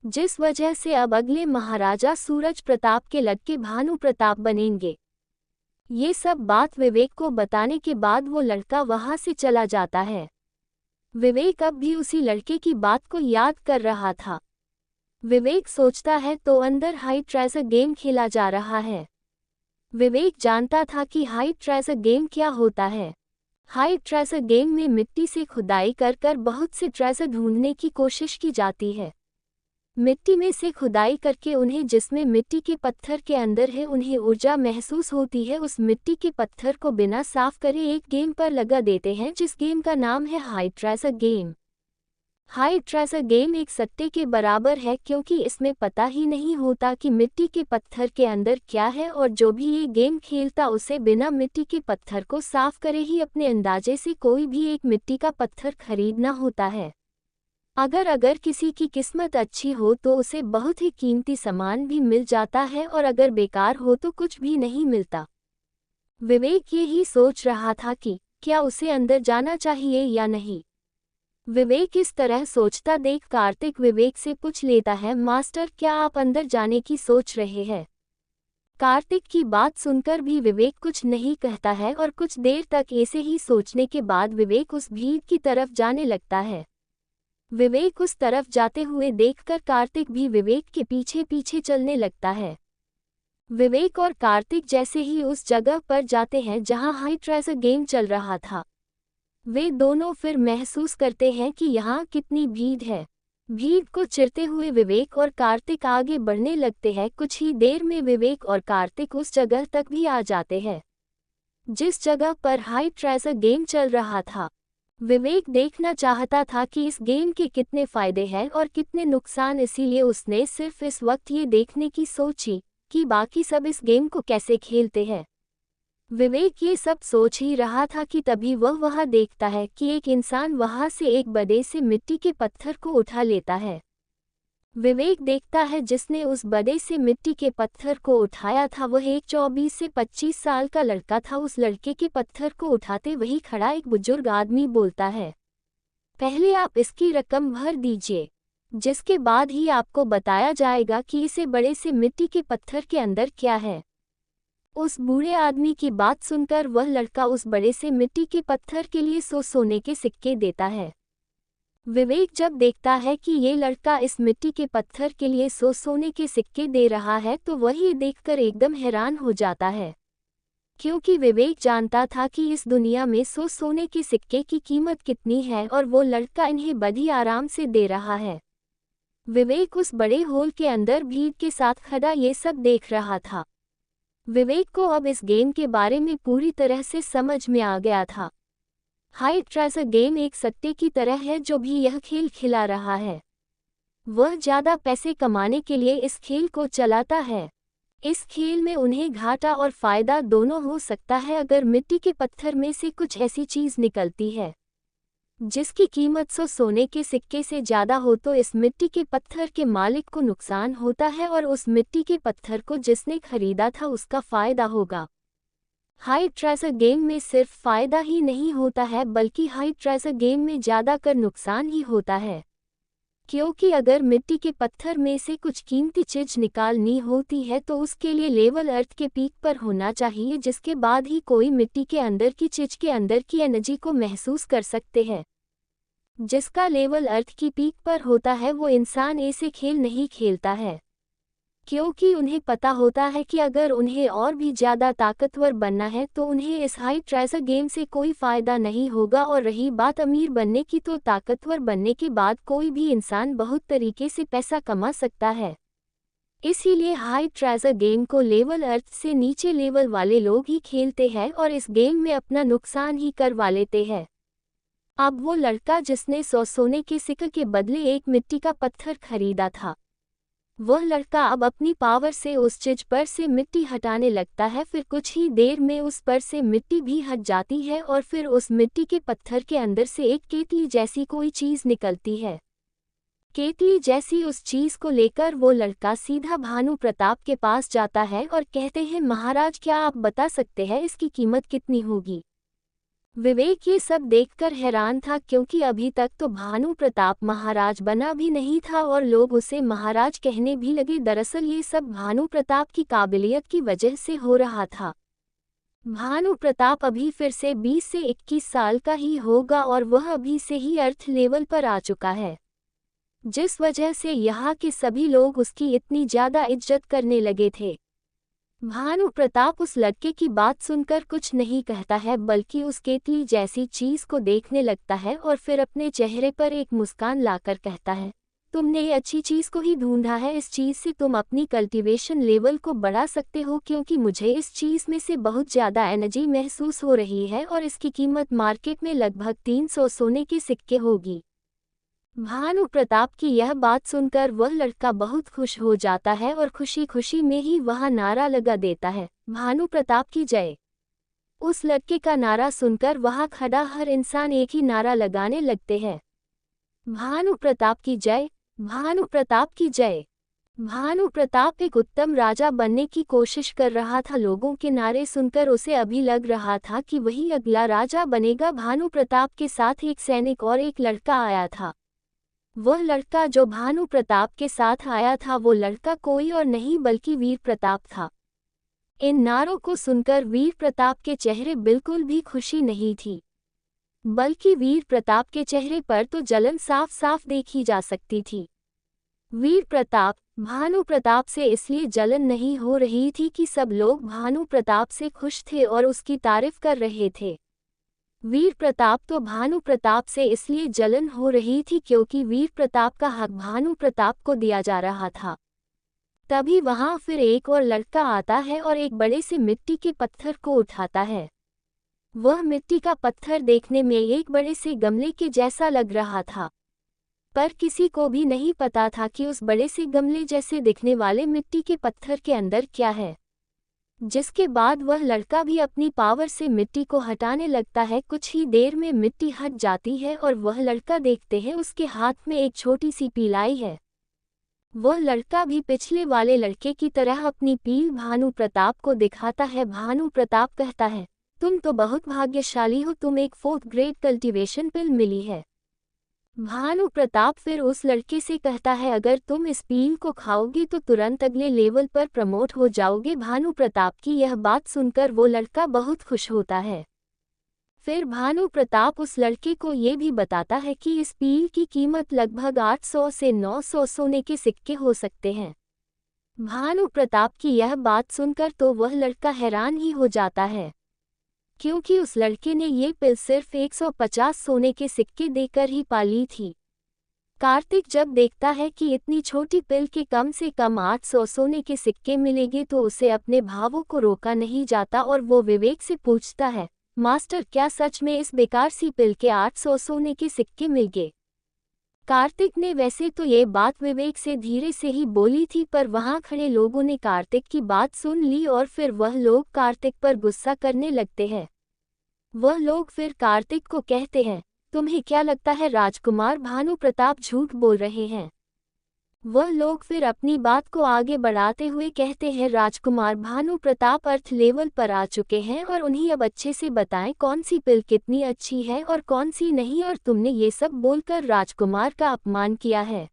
B: जिस वजह से अब अगले महाराजा सूरज प्रताप के लड़के भानु प्रताप बनेंगे। ये सब बात विवेक को बताने के बाद वो लड़का वहां से चला जाता है। विवेक अब भी उसी लड़के की बात को याद कर रहा था। विवेक सोचता है तो अंदर हाई ट्रेजर गेम खेला जा रहा है। विवेक जानता था कि हाई ट्रेजर गेम क्या होता है। हाई ट्रेजर गेम में मिट्टी से खुदाई कर कर बहुत से ट्रेजर ढूंढने की कोशिश की जाती है। मिट्टी में से खुदाई करके उन्हें जिसमें मिट्टी के पत्थर के अंदर है उन्हें ऊर्जा महसूस होती है, उस मिट्टी के पत्थर को बिना साफ करे एक गेम पर लगा देते हैं जिस गेम का नाम है high treasure game. High treasure game एक सट्टे के बराबर है क्योंकि इसमें पता ही नहीं होता कि मिट्टी के पत्थर के अंदर क्या है और जो भी ये गेम खेलता उसे बिना मिट्टी के पत्थर को साफ करे ही अपने अंदाजे से कोई भी एक मिट्टी का पत्थर खरीदना होता है। अगर किसी की किस्मत अच्छी हो तो उसे बहुत ही कीमती सामान भी मिल जाता है और अगर बेकार हो तो कुछ भी नहीं मिलता। विवेक यही सोच रहा था कि क्या उसे अंदर जाना चाहिए या नहीं। विवेक इस तरह सोचता देख कार्तिक विवेक से पूछ लेता है, मास्टर क्या आप अंदर जाने की सोच रहे हैं? कार्तिक की बात सुनकर भी विवेक कुछ नहीं कहता है और कुछ देर तक ऐसे ही सोचने के बाद विवेक उस भीड़ की तरफ जाने लगता है। विवेक उस तरफ जाते हुए देखकर कार्तिक भी विवेक के पीछे पीछे चलने लगता है। विवेक और कार्तिक जैसे ही उस जगह पर जाते हैं जहां हाई ट्रेजर गेम चल रहा था, वे दोनों फिर महसूस करते हैं कि यहाँ कितनी भीड़ है। भीड़ को चिरते हुए विवेक और कार्तिक आगे बढ़ने लगते हैं। कुछ ही देर में विवेक और कार्तिक उस जगह तक भी आ जाते हैं जिस जगह पर हाई ट्रेजर गेम चल रहा था। विवेक देखना चाहता था कि इस गेम के कितने फायदे हैं और कितने नुकसान, इसीलिए उसने सिर्फ इस वक्त ये देखने की सोची कि बाकी सब इस गेम को कैसे खेलते हैं। विवेक ये सब सोच ही रहा था कि तभी वह वहां देखता है कि एक इंसान वहां से एक बड़े से मिट्टी के पत्थर को उठा लेता है। विवेक देखता है जिसने उस बड़े से मिट्टी के पत्थर को उठाया था वह एक 24 से 25 साल का लड़का था। उस लड़के के पत्थर को उठाते वही खड़ा एक बुजुर्ग आदमी बोलता है, पहले आप इसकी रकम भर दीजिए, जिसके बाद ही आपको बताया जाएगा कि इसे बड़े से मिट्टी के पत्थर के अंदर क्या है। उस बूढ़े आदमी की बात सुनकर वह लड़का उस बड़े से मिट्टी के पत्थर के लिए सोने के सिक्के देता है। विवेक जब देखता है कि ये लड़का इस मिट्टी के पत्थर के लिए सोने के सिक्के दे रहा है तो वह ये देखकर एकदम हैरान हो जाता है, क्योंकि विवेक जानता था कि इस दुनिया में सोने के सिक्के की कीमत कितनी है और वो लड़का इन्हें बड़ी आराम से दे रहा है। विवेक उस बड़े होल के अंदर भीड़ के साथ खड़ा ये सब देख रहा था। विवेक को अब इस गेम के बारे में पूरी तरह से समझ में आ गया था। हाई ट्रेजर गेम एक सट्टे की तरह है जो भी यह खेल खिला रहा है। वह ज़्यादा पैसे कमाने के लिए इस खेल को चलाता है। इस खेल में उन्हें घाटा और फायदा दोनों हो सकता है अगर मिट्टी के पत्थर में से कुछ ऐसी चीज़ निकलती है जिसकी कीमत सोने के सिक्के से ज़्यादा हो तो इस मिट्टी के पत्थर के मालिक को नुकसान होता है और उस मिट्टी के पत्थर को जिसने खरीदा था उसका फ़ायदा होगा। हाई ट्रेजर गेम में सिर्फ फ़ायदा ही नहीं होता है बल्कि हाई ट्रेजर गेम में ज़्यादा कर नुकसान ही होता है, क्योंकि अगर मिट्टी के पत्थर में से कुछ कीमती चीज़ निकालनी होती है तो उसके लिए लेवल अर्थ के पीक पर होना चाहिए, जिसके बाद ही कोई मिट्टी के अंदर की चीज़ के अंदर की एनर्जी को महसूस कर सकते हैं। जिसका लेवल अर्थ की पीक पर होता है वो इंसान ऐसे खेल नहीं खेलता है, क्योंकि उन्हें पता होता है कि अगर उन्हें और भी ज़्यादा ताकतवर बनना है तो उन्हें इस हाई ट्रेजर गेम से कोई फ़ायदा नहीं होगा। और रही बात अमीर बनने की तो ताकतवर बनने के बाद कोई भी इंसान बहुत तरीके से पैसा कमा सकता है। इसीलिए हाई ट्रेजर गेम को लेवल अर्थ से नीचे लेवल वाले लोग ही खेलते हैं और इस गेम में अपना नुकसान ही करवा लेते हैं। अब वो लड़का जिसने सोने के सिक्के के बदले एक मिट्टी का पत्थर खरीदा था, वह लड़का अब अपनी पावर से उस चीज पर से मिट्टी हटाने लगता है। फिर कुछ ही देर में उस पर से मिट्टी भी हट जाती है और फिर उस मिट्टी के पत्थर के अंदर से एक केतली जैसी कोई चीज निकलती है। केतली जैसी उस चीज को लेकर वो लड़का सीधा भानु प्रताप के पास जाता है और कहते हैं, महाराज क्या आप बता सकते हैं इसकी कीमत कितनी होगी? विवेक ये सब देखकर हैरान था, क्योंकि अभी तक तो भानु प्रताप महाराज बना भी नहीं था और लोग उसे महाराज कहने भी लगे। दरअसल ये सब भानु प्रताप की काबिलियत की वजह से हो रहा था। भानु प्रताप अभी फिर से 20 से 21 साल का ही होगा और वह अभी से ही अर्थ लेवल पर आ चुका है, जिस वजह से यहाँ के सभी लोग उसकी इतनी ज़्यादा इज्जत करने लगे थे। भानु प्रताप उस लड़के की बात सुनकर कुछ नहीं कहता है, बल्कि उस केतली जैसी चीज को देखने लगता है और फिर अपने चेहरे पर एक मुस्कान लाकर कहता है, तुमने ये अच्छी चीज को ही ढूंढा है। इस चीज से तुम अपनी कल्टीवेशन लेवल को बढ़ा सकते हो, क्योंकि मुझे इस चीज में से बहुत ज्यादा एनर्जी महसूस हो रही है और इसकी कीमत मार्केट में लगभग 300 सोने के सिक्के होगी। भानु प्रताप की यह बात सुनकर वह लड़का बहुत खुश हो जाता है और खुशी खुशी में ही वह नारा लगा देता है, भानु प्रताप की जय। उस लड़के का नारा सुनकर वहां खड़ा हर इंसान एक ही नारा लगाने लगते हैं, भानु प्रताप की जय, भानु प्रताप की जय। भानु प्रताप एक उत्तम राजा बनने की कोशिश कर रहा था। लोगों के नारे सुनकर उसे अभी लग रहा था कि वही अगला राजा बनेगा। भानु प्रताप के साथ एक सैनिक और एक लड़का आया था। वह लड़का जो भानु प्रताप के साथ आया था वो लड़का कोई और नहीं बल्कि वीर प्रताप था। इन नारों को सुनकर वीर प्रताप के चेहरे बिल्कुल भी खुशी नहीं थी, बल्कि वीर प्रताप के चेहरे पर तो जलन साफ साफ देखी जा सकती थी। वीर प्रताप भानु प्रताप से इसलिए जलन नहीं हो रही थी कि सब लोग भानु प्रताप से खुश थे और उसकी तारीफ कर रहे थे। वीर प्रताप तो भानु प्रताप से इसलिए जलन हो रही थी क्योंकि वीर प्रताप का हक भानु प्रताप को दिया जा रहा था। तभी वहां फिर एक और लड़का आता है और एक बड़े से मिट्टी के पत्थर को उठाता है। वह मिट्टी का पत्थर देखने में एक बड़े से गमले के जैसा लग रहा था, पर किसी को भी नहीं पता था कि उस बड़े से गमले जैसे दिखने वाले मिट्टी के पत्थर के अंदर क्या है। जिसके बाद वह लड़का भी अपनी पावर से मिट्टी को हटाने लगता है। कुछ ही देर में मिट्टी हट जाती है और वह लड़का देखते हैं उसके हाथ में एक छोटी सी पीलाई है। वह लड़का भी पिछले वाले लड़के की तरह अपनी पील भानु प्रताप को दिखाता है। भानु प्रताप कहता है, तुम तो बहुत भाग्यशाली हो, तुम एक 4th ग्रेड कल्टीवेशन पिल मिली है। भानु प्रताप फिर उस लड़के से कहता है, अगर तुम इस पील को खाओगे तो तुरंत अगले लेवल पर प्रमोट हो जाओगे। भानु प्रताप की यह बात सुनकर वो लड़का बहुत खुश होता है। फिर भानु प्रताप उस लड़के को ये भी बताता है कि इस पील की कीमत लगभग 800 से 900 सोने के सिक्के हो सकते हैं। भानु प्रताप की यह बात सुनकर तो वह लड़का हैरान ही हो जाता है, क्योंकि उस लड़के ने ये पिल सिर्फ 150 सोने के सिक्के देकर ही पाली थी। कार्तिक जब देखता है कि इतनी छोटी पिल के कम से कम 800 सोने के सिक्के मिलेंगे तो उसे अपने भावों को रोका नहीं जाता और वो विवेक से पूछता है, मास्टर क्या सच में इस बेकार सी पिल के 800 सोने के सिक्के मिल गए? कार्तिक ने वैसे तो ये बात विवेक से धीरे से ही बोली थी, पर वहां खड़े लोगों ने कार्तिक की बात सुन ली और फिर वह लोग कार्तिक पर गुस्सा करने लगते हैं। वह लोग फिर कार्तिक को कहते हैं, तुम्हें क्या लगता है राजकुमार भानु प्रताप झूठ बोल रहे हैं? वह लोग फिर अपनी बात को आगे बढ़ाते हुए कहते हैं, राजकुमार भानु प्रताप अर्थ लेवल पर आ चुके हैं और उन्हें अब अच्छे से बताएं कौन सी पिल कितनी अच्छी है और कौन सी नहीं, और तुमने ये सब बोलकर राजकुमार का अपमान किया है।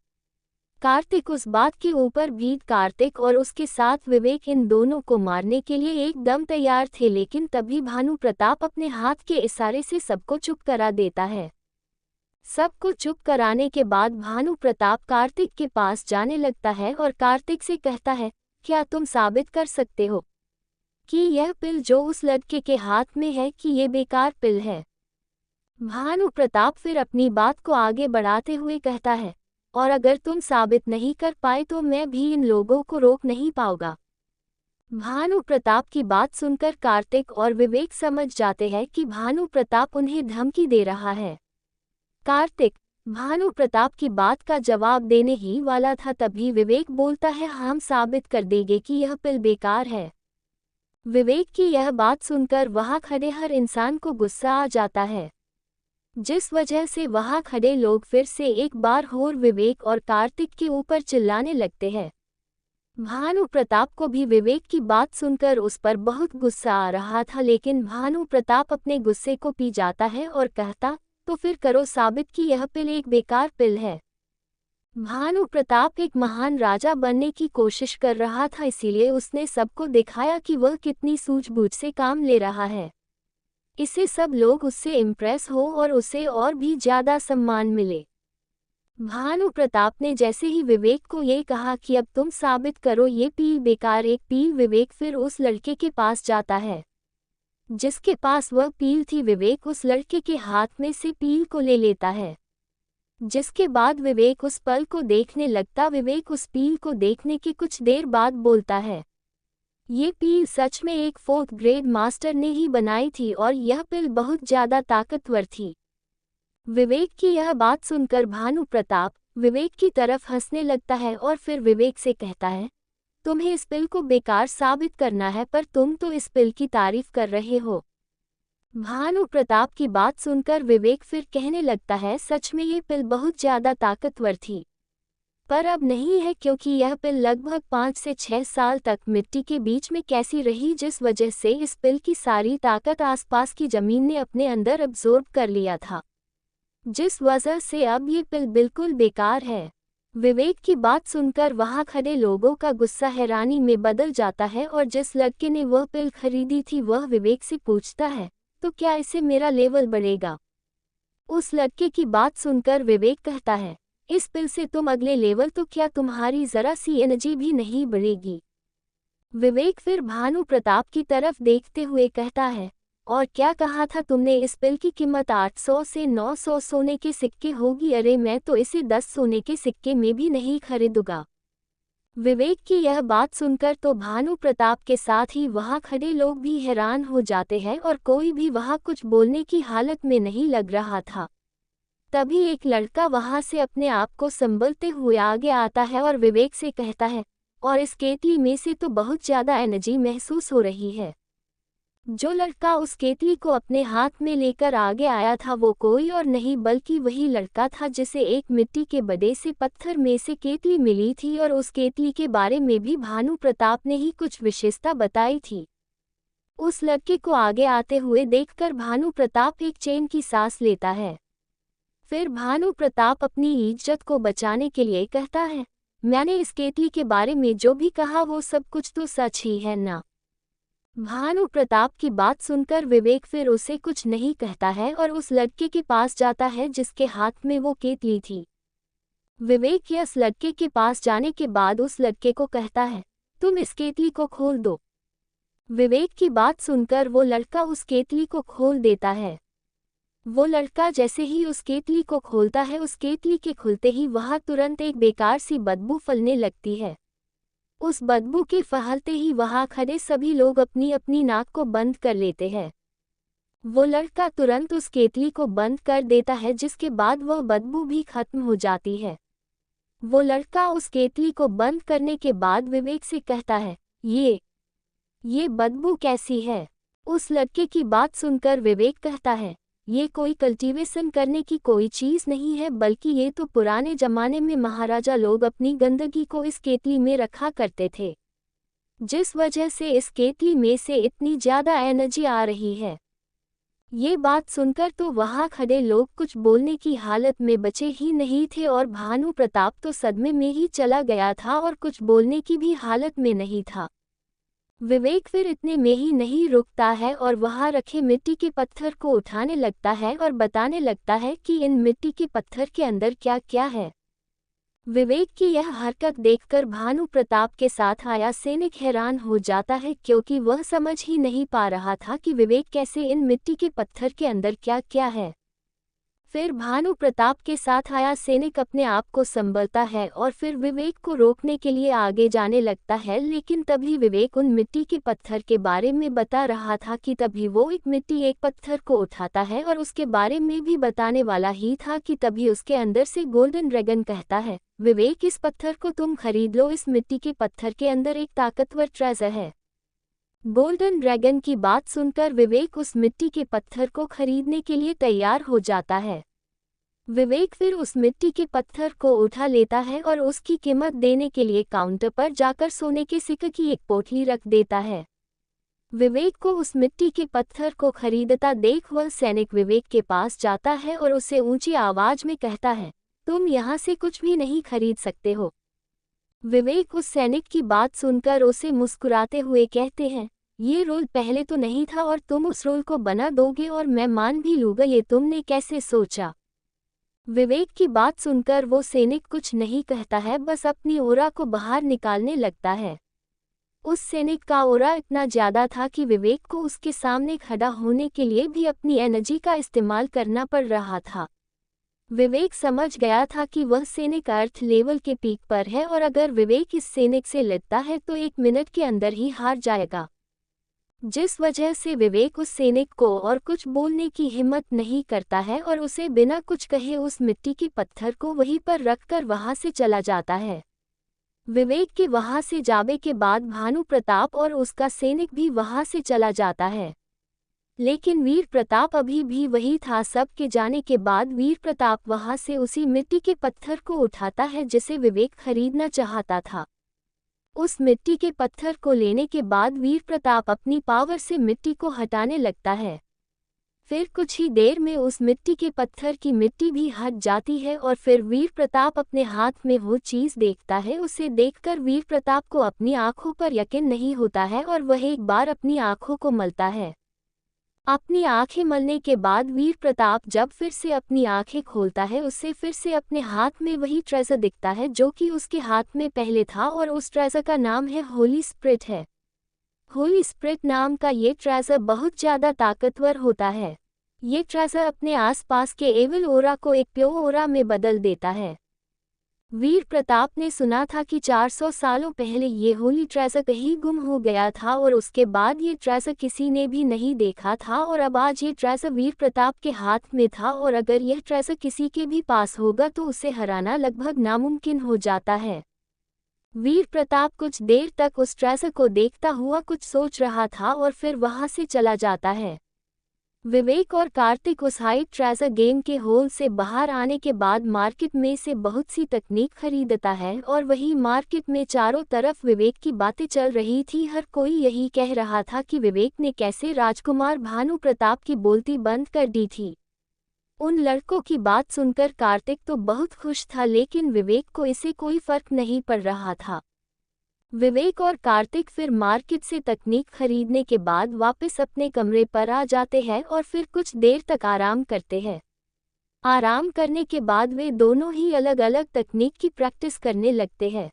B: कार्तिक उस बात के ऊपर भी कार्तिक और उसके साथ विवेक इन दोनों को मारने के लिए एकदम तैयार थे, लेकिन तभी भानु प्रताप अपने हाथ के इशारे से सबको चुप करा देता है। सबको चुप कराने के बाद भानु प्रताप कार्तिक के पास जाने लगता है और कार्तिक से कहता है, क्या तुम साबित कर सकते हो कि यह पिल जो उस लड़के के हाथ में है कि ये बेकार पिल है? भानु प्रताप फिर अपनी बात को आगे बढ़ाते हुए कहता है, और अगर तुम साबित नहीं कर पाए तो मैं भी इन लोगों को रोक नहीं पाऊंगा। भानु प्रताप की बात सुनकर कार्तिक और विवेक समझ जाते हैं कि भानु प्रताप उन्हें धमकी दे रहा है। कार्तिक भानु प्रताप की बात का जवाब देने ही वाला था, तभी विवेक बोलता है, हम साबित कर देंगे कि यह पिल बेकार है। विवेक की यह बात सुनकर वहां खड़े हर इंसान को गुस्सा आ जाता है, जिस वजह से वहां खड़े लोग फिर से एक बार और विवेक और कार्तिक के ऊपर चिल्लाने लगते हैं। भानु प्रताप को भी विवेक की बात सुनकर उस पर बहुत गुस्सा आ रहा था, लेकिन भानु प्रताप अपने गुस्से को पी जाता है और कहता, तो फिर करो साबित कि यह पिल एक बेकार पिल है। भानु प्रताप एक महान राजा बनने की कोशिश कर रहा था, इसीलिए उसने सबको दिखाया कि वह कितनी सूझबूझ से काम ले रहा है। इससे सब लोग उससे इम्प्रेस हो और उसे और भी ज्यादा सम्मान मिले। भानु प्रताप ने जैसे ही विवेक को ये कहा कि अब तुम साबित करो ये पील बेकार एक पील, विवेक फिर उस लड़के के पास जाता है जिसके पास वह पील थी। विवेक उस लड़के के हाथ में से पील को ले लेता है, जिसके बाद विवेक उस पल को देखने लगता। विवेक उस पील को देखने के कुछ देर बाद बोलता है, ये पील सच में एक 4th ग्रेड मास्टर ने ही बनाई थी और यह पिल बहुत ज्यादा ताकतवर थी। विवेक की यह बात सुनकर भानु प्रताप विवेक की तरफ हंसने लगता है और फिर विवेक से कहता है, तुम्हें इस पिल को बेकार साबित करना है, पर तुम तो इस पिल की तारीफ कर रहे हो। भानु प्रताप की बात सुनकर विवेक फिर कहने लगता है, सच में ये पिल बहुत ज्यादा ताकतवर थी, पर अब नहीं है, क्योंकि यह पिल लगभग 5 से 6 साल तक मिट्टी के बीच में कैसी रही, जिस वजह से इस पिल की सारी ताकत आसपास की जमीन ने अपने अंदर अब्जॉर्ब कर लिया था, जिस वजह से अब ये पिल बिल्कुल बेकार है। विवेक की बात सुनकर वहां खड़े लोगों का गुस्सा हैरानी में बदल जाता है और जिस लड़के ने वह पिल खरीदी थी वह विवेक से पूछता है, तो क्या इससे मेरा लेवल बढ़ेगा? उस लड़के की बात सुनकर विवेक कहता है, इस पिल से तुम अगले लेवल, तो क्या तुम्हारी जरा सी एनर्जी भी नहीं बढ़ेगी? विवेक फिर भानु प्रताप की तरफ देखते हुए कहता है, और क्या कहा था तुमने? इस पिल की कीमत 800 से 900 सोने के सिक्के होगी। अरे मैं तो इसे 10 सोने के सिक्के में भी नहीं खरीदूंगा। विवेक की यह बात सुनकर तो भानु प्रताप के साथ ही वहां खड़े लोग भी हैरान हो जाते हैं और कोई भी वहां कुछ बोलने की हालत में नहीं लग रहा था। तभी एक लड़का वहां से अपने आप को संभलते हुए आगे आता है और विवेक से कहता है, और इस केतली में से तो बहुत ज्यादा एनर्जी महसूस हो रही है। जो लड़का उस केतली को अपने हाथ में लेकर आगे आया था वो कोई और नहीं बल्कि वही लड़का था जिसे एक मिट्टी के बड़े से पत्थर में से केतली मिली थी, और उस केतली के बारे में भी भानु प्रताप ने ही कुछ विशेषता बताई थी। उस लड़के को आगे आते हुए देखकर भानु प्रताप एक चैन की सांस लेता है। फिर भानु प्रताप अपनी इज्जत को बचाने के लिए कहता है, मैंने इस केतली के बारे में जो भी कहा वो सब कुछ तो सच ही है ना। भानु प्रताप की बात सुनकर विवेक फिर उसे कुछ नहीं कहता है और उस लड़के के पास जाता है जिसके हाथ में वो केतली थी। विवेक इस लड़के के पास जाने के बाद उस लड़के को कहता है, तुम इस केतली को खोल दो। विवेक की बात सुनकर वो लड़का उस केतली को खोल देता है। वो लड़का जैसे ही उस केतली को खोलता है, उस केतली के खुलते ही वहाँ तुरंत एक बेकार सी बदबू फैलने लगती है। उस बदबू के फैलते ही वहाँ खड़े सभी लोग अपनी अपनी नाक को बंद कर लेते हैं। वो लड़का तुरंत उस केतली को बंद कर देता है, जिसके बाद वह बदबू भी खत्म हो जाती है। वो लड़का उस केतली को बंद करने के बाद विवेक से कहता है, ये बदबू कैसी है? उस लड़के की बात सुनकर विवेक कहता है, ये कोई कल्टीवेशन करने की कोई चीज़ नहीं है, बल्कि ये तो पुराने जमाने में महाराजा लोग अपनी गंदगी को इस केतली में रखा करते थे, जिस वजह से इस केतली में से इतनी ज़्यादा एनर्जी आ रही है। ये बात सुनकर तो वहाँ खड़े लोग कुछ बोलने की हालत में बचे ही नहीं थे और भानु प्रताप तो सदमे में ही चला गया था और कुछ बोलने की भी हालत में नहीं था। विवेक फिर इतने में ही नहीं रुकता है और वहाँ रखे मिट्टी के पत्थर को उठाने लगता है और बताने लगता है कि इन मिट्टी के पत्थर के अंदर क्या क्या है। विवेक की यह हरकत देखकर भानु प्रताप के साथ आया सैनिक हैरान हो जाता है, क्योंकि वह समझ ही नहीं पा रहा था कि विवेक कैसे इन मिट्टी के पत्थर के अंदर क्या क्या है। फिर भानु प्रताप के साथ आया सैनिक अपने आप को संभलता है और फिर विवेक को रोकने के लिए आगे जाने लगता है, लेकिन तभी विवेक उन मिट्टी के पत्थर के बारे में बता रहा था कि तभी वो एक पत्थर को उठाता है और उसके बारे में भी बताने वाला ही था कि तभी उसके अंदर से गोल्डन ड्रैगन कहता है, विवेक इस पत्थर को तुम खरीद लो, इस मिट्टी के पत्थर के अंदर एक ताकतवर ट्रेजर है। गोल्डन ड्रैगन की बात सुनकर विवेक उस मिट्टी के पत्थर को खरीदने के लिए तैयार हो जाता है। विवेक फिर उस मिट्टी के पत्थर को उठा लेता है और उसकी कीमत देने के लिए काउंटर पर जाकर सोने के सिक्के की एक पोटली रख देता है। विवेक को उस मिट्टी के पत्थर को खरीदता देख वह सैनिक विवेक के पास जाता है और उसे ऊंची आवाज में कहता है, तुम यहाँ से कुछ भी नहीं खरीद सकते हो। विवेक उस सैनिक की बात सुनकर उसे मुस्कुराते हुए कहते हैं, ये रोल पहले तो नहीं था और तुम उस रोल को बना दोगे और मैं मान भी लूँगा, ये तुमने कैसे सोचा? विवेक की बात सुनकर वो सैनिक कुछ नहीं कहता है, बस अपनी ओरा को बाहर निकालने लगता है। उस सैनिक का ओरा इतना ज़्यादा था कि विवेक को उसके सामने खड़ा होने के लिए भी अपनी एनर्जी का इस्तेमाल करना पड़ रहा था। विवेक समझ गया था कि वह सैनिक अर्थ लेवल के पीक पर है और अगर विवेक इस सैनिक से लड़ता है तो 1 मिनट के अंदर ही हार जाएगा, जिस वजह से विवेक उस सैनिक को और कुछ बोलने की हिम्मत नहीं करता है और उसे बिना कुछ कहे उस मिट्टी के पत्थर को वहीं पर रखकर वहां से चला जाता है। विवेक के वहां से जाने के बाद भानु प्रताप और उसका सैनिक भी वहां से चला जाता है, लेकिन वीर प्रताप अभी भी वही था। सबके जाने के बाद वीर प्रताप वहां से उसी मिट्टी के पत्थर को उठाता है जिसे विवेक खरीदना चाहता था। उस मिट्टी के पत्थर को लेने के बाद वीर प्रताप अपनी पावर से मिट्टी को हटाने लगता है। फिर कुछ ही देर में उस मिट्टी के पत्थर की मिट्टी भी हट जाती है और फिर वीर प्रताप अपने हाथ में वो चीज़ देखता है। उसे देखकर वीर प्रताप को अपनी आंखों पर यकीन नहीं होता है और वह एक बार अपनी आंखों को मलता है। अपनी आंखें मलने के बाद वीर प्रताप जब फिर से अपनी आंखें खोलता है, उसे फिर से अपने हाथ में वही ट्रेजर दिखता है जो कि उसके हाथ में पहले था और उस ट्रेजर का नाम है होली स्प्रिट है। होली स्प्रिट नाम का ये ट्रेजर बहुत ज़्यादा ताकतवर होता है। ये ट्रेजर अपने आसपास के एविल ओरा को एक प्योर ओरा में बदल देता है। वीर प्रताप ने सुना था कि 400 सालों पहले ये होली ट्रेजर कहीं गुम हो गया था और उसके बाद ये ट्रेजर किसी ने भी नहीं देखा था और अब आज ये ट्रेजर वीर प्रताप के हाथ में था और अगर यह ट्रेजर किसी के भी पास होगा तो उसे हराना लगभग नामुमकिन हो जाता है। वीर प्रताप कुछ देर तक उस ट्रेजर को देखता हुआ कुछ सोच रहा था और फिर वहां से चला जाता है। विवेक और कार्तिक उस हाई ट्रेजर गेम के होल से बाहर आने के बाद मार्केट में से बहुत सी तकनीक खरीदता है और वही मार्केट में चारों तरफ विवेक की बातें चल रही थी। हर कोई यही कह रहा था कि विवेक ने कैसे राजकुमार भानु प्रताप की बोलती बंद कर दी थी। उन लड़कों की बात सुनकर कार्तिक तो बहुत खुश था, लेकिन विवेक को इससे कोई फर्क नहीं पड़ रहा था। विवेक और कार्तिक फिर मार्केट से तकनीक खरीदने के बाद वापस अपने कमरे पर आ जाते हैं और फिर कुछ देर तक आराम करते हैं। आराम करने के बाद वे दोनों ही अलग अलग तकनीक की प्रैक्टिस करने लगते हैं।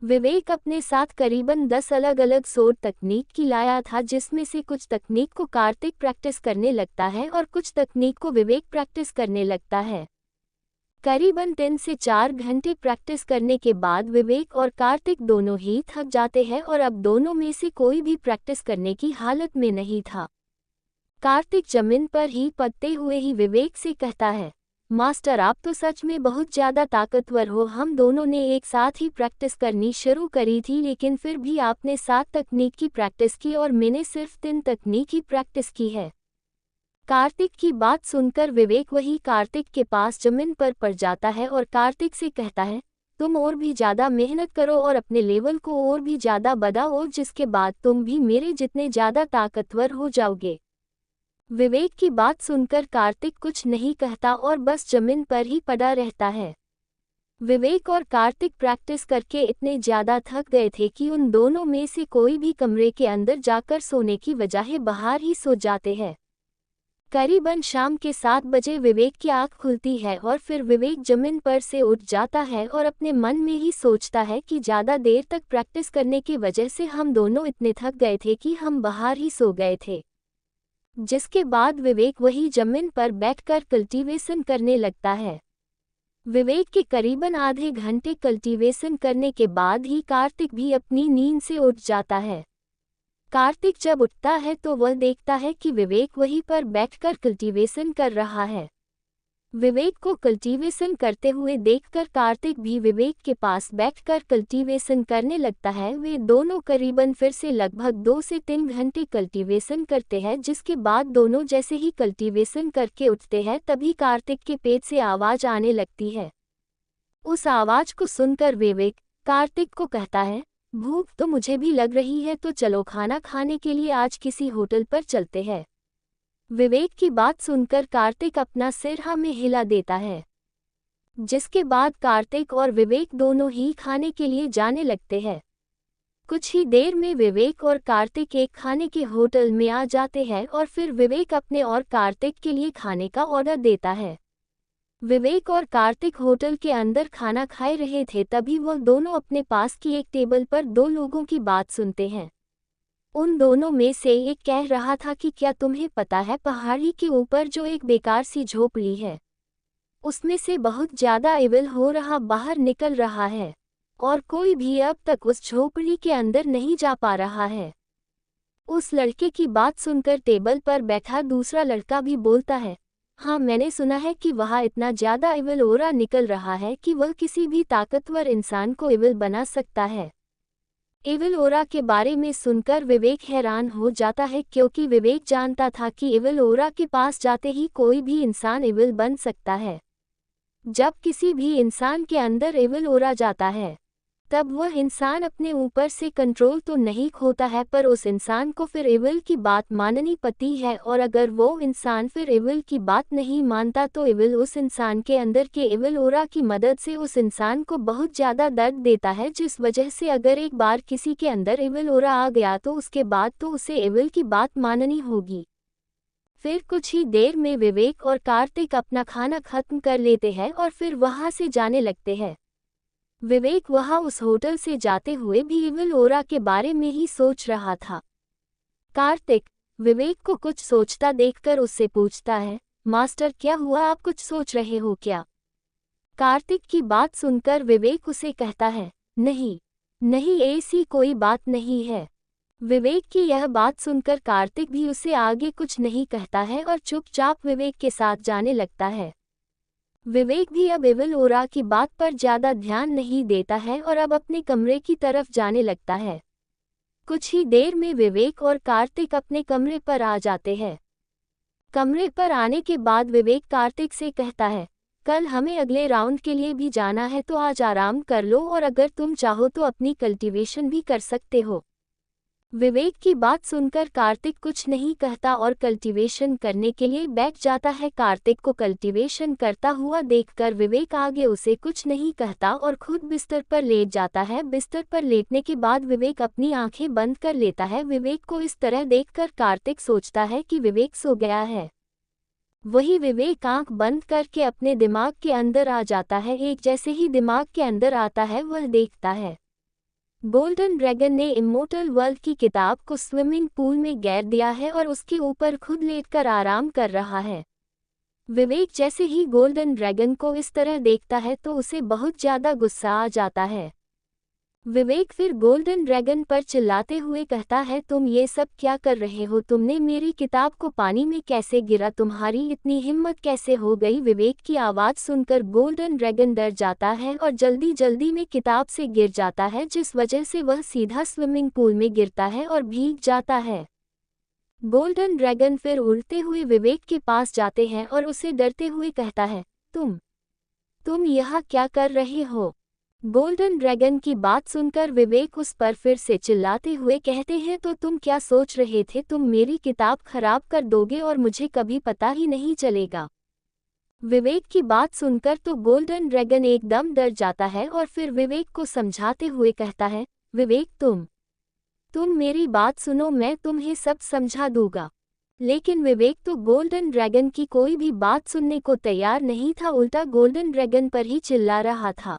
B: विवेक अपने साथ करीबन 10 अलग अलग सोड तकनीक की लाया था, जिसमें से कुछ तकनीक को कार्तिक प्रैक्टिस करने लगता है और कुछ तकनीक को विवेक प्रैक्टिस करने लगता है। करीबन 3 से 4 घंटे प्रैक्टिस करने के बाद विवेक और कार्तिक दोनों ही थक जाते हैं और अब दोनों में से कोई भी प्रैक्टिस करने की हालत में नहीं था। कार्तिक जमीन पर ही पड़ते हुए ही विवेक से कहता है, मास्टर आप तो सच में बहुत ज़्यादा ताकतवर हो। हम दोनों ने एक साथ ही प्रैक्टिस करनी शुरू करी थी, लेकिन फिर भी आपने 7 तकनीक की प्रैक्टिस की और मैंने सिर्फ 3 तकनीक की प्रैक्टिस की है। कार्तिक की बात सुनकर विवेक वही कार्तिक के पास जमीन पर पड़ जाता है और कार्तिक से कहता है, तुम और भी ज़्यादा मेहनत करो और अपने लेवल को और भी ज़्यादा बढ़ाओ, जिसके बाद तुम भी मेरे जितने ज़्यादा ताकतवर हो जाओगे। विवेक की बात सुनकर कार्तिक कुछ नहीं कहता और बस जमीन पर ही पड़ा रहता है। विवेक और कार्तिक प्रैक्टिस करके इतने ज़्यादा थक गए थे कि उन दोनों में से कोई भी कमरे के अंदर जाकर सोने की बजाय बाहर ही सो जाते हैं। करीबन शाम के 7 बजे विवेक की आँख खुलती है और फिर विवेक जमीन पर से उठ जाता है और अपने मन में ही सोचता है कि ज़्यादा देर तक प्रैक्टिस करने की वजह से हम दोनों इतने थक गए थे कि हम बाहर ही सो गए थे। जिसके बाद विवेक वही जमीन पर बैठकर कल्टीवेशन करने लगता है। विवेक के करीबन आधे घंटे कल्टीवेशन करने के बाद ही कार्तिक भी अपनी नींद से उठ जाता है। कार्तिक जब उठता है तो वह देखता है कि विवेक वहीं पर बैठकर कल्टीवेशन कर रहा है। विवेक को कल्टीवेशन करते हुए देखकर कार्तिक भी विवेक के पास बैठकर कल्टीवेशन करने लगता है। वे दोनों करीबन फिर से लगभग 2 से 3 घंटे कल्टीवेशन करते हैं, जिसके बाद दोनों जैसे ही कल्टीवेशन करके उठते हैं तभी कार्तिक के पेट से आवाज़ आने लगती है। उस आवाज़ को सुनकर विवेक कार्तिक को कहता है, भूख तो मुझे भी लग रही है, तो चलो खाना खाने के लिए आज किसी होटल पर चलते हैं। विवेक की बात सुनकर कार्तिक अपना सिर हाँ में हिला देता है, जिसके बाद कार्तिक और विवेक दोनों ही खाने के लिए जाने लगते हैं। कुछ ही देर में विवेक और कार्तिक एक खाने के होटल में आ जाते हैं और फिर विवेक अपने और कार्तिक के लिए खाने का ऑर्डर देता है। विवेक और कार्तिक होटल के अंदर खाना खाए रहे थे, तभी वह दोनों अपने पास की एक टेबल पर 2 लोगों की बात सुनते हैं। उन दोनों में से एक कह रहा था कि क्या तुम्हें पता है, पहाड़ी के ऊपर जो एक बेकार सी झोपड़ी है, उसमें से बहुत ज़्यादा इविल हो रहा बाहर निकल रहा है और कोई भी अब तक उस झोपड़ी के अंदर नहीं जा पा रहा है। उस लड़के की बात सुनकर टेबल पर बैठा दूसरा लड़का भी बोलता है, हाँ मैंने सुना है कि वहाँ इतना ज़्यादा इविल ओरा निकल रहा है कि वह किसी भी ताकतवर इंसान को इविल बना सकता है। इविल ओरा के बारे में सुनकर विवेक हैरान हो जाता है, क्योंकि विवेक जानता था कि इविल ओरा के पास जाते ही कोई भी इंसान इविल बन सकता है। जब किसी भी इंसान के अंदर इविल ओरा जाता है तब वह इंसान अपने ऊपर से कंट्रोल तो नहीं खोता है, पर उस इंसान को फिर इविल की बात माननी पड़ती है, और अगर वो इंसान फिर इविल की बात नहीं मानता तो इविल उस इंसान के अंदर के इविल ओरा की मदद से उस इंसान को बहुत ज़्यादा दर्द देता है, जिस वजह से अगर एक बार किसी के अंदर इविल ओरा आ गया तो उसके बाद तो उसे इविल की बात माननी होगी। फिर कुछ ही देर में विवेक और कार्तिक अपना खाना खत्म कर लेते हैं और फिर वहाँ से जाने लगते हैं। विवेक वहाँ उस होटल से जाते हुए भी इविल ओरा के बारे में ही सोच रहा था। कार्तिक विवेक को कुछ सोचता देखकर उससे पूछता है, मास्टर क्या हुआ, आप कुछ सोच रहे हो क्या? कार्तिक की बात सुनकर विवेक उसे कहता है, नहीं नहीं, ऐसी कोई बात नहीं है। विवेक की यह बात सुनकर कार्तिक भी उसे आगे कुछ नहीं कहता है और चुपचाप विवेक के साथ जाने लगता है। विवेक भी अब इविल ओरा की बात पर ज़्यादा ध्यान नहीं देता है और अब अपने कमरे की तरफ जाने लगता है। कुछ ही देर में विवेक और कार्तिक अपने कमरे पर आ जाते हैं। कमरे पर आने के बाद विवेक कार्तिक से कहता है, कल हमें अगले राउंड के लिए भी जाना है, तो आज आराम कर लो और अगर तुम चाहो तो अपनी कल्टीवेशन भी कर सकते हो। विवेक की बात सुनकर कार्तिक कुछ नहीं कहता और कल्टीवेशन करने के लिए बैठ जाता है। कार्तिक को कल्टीवेशन करता हुआ देखकर विवेक आगे उसे कुछ नहीं कहता और खुद बिस्तर पर लेट जाता है। बिस्तर पर लेटने के बाद विवेक अपनी आंखें बंद कर लेता है। विवेक को इस तरह देखकर कार्तिक सोचता है कि विवेक सो गया है। वही विवेक आंख बंद करके अपने दिमाग के अंदर आ जाता है। एक जैसे ही दिमाग के अंदर आता है वह देखता है गोल्डन ड्रैगन ने इमोर्टल वर्ल्ड की किताब को स्विमिंग पूल में गिरा दिया है और उसके ऊपर खुद लेटकर आराम कर रहा है। विवेक जैसे ही गोल्डन ड्रैगन को इस तरह देखता है तो उसे बहुत ज्यादा गुस्सा आ जाता है। विवेक फिर गोल्डन ड्रैगन पर चिल्लाते हुए कहता है, तुम ये सब क्या कर रहे हो? तुमने मेरी किताब को पानी में कैसे गिरा? तुम्हारी इतनी हिम्मत कैसे हो गई? विवेक की आवाज़ सुनकर गोल्डन ड्रैगन डर जाता है और जल्दी जल्दी में किताब से गिर जाता है, जिस वजह से वह सीधा स्विमिंग पूल में गिरता है और भीग जाता है। गोल्डन ड्रैगन फिर उड़ते हुए विवेक के पास जाते हैं और उसे डरते हुए कहता है, तुम यहाँ क्या कर रहे हो? गोल्डन ड्रैगन की बात सुनकर विवेक उस पर फिर से चिल्लाते हुए कहते हैं, तो तुम क्या सोच रहे थे? तुम मेरी किताब खराब कर दोगे और मुझे कभी पता ही नहीं चलेगा। विवेक की बात सुनकर तो गोल्डन ड्रैगन एकदम डर जाता है और फिर विवेक को समझाते हुए कहता है, विवेक तुम मेरी बात सुनो, मैं तुम्हें सब समझा दूंगा। लेकिन विवेक तो गोल्डन ड्रैगन की कोई भी बात सुनने को तैयार नहीं था, उल्टा गोल्डन ड्रैगन पर ही चिल्ला रहा था।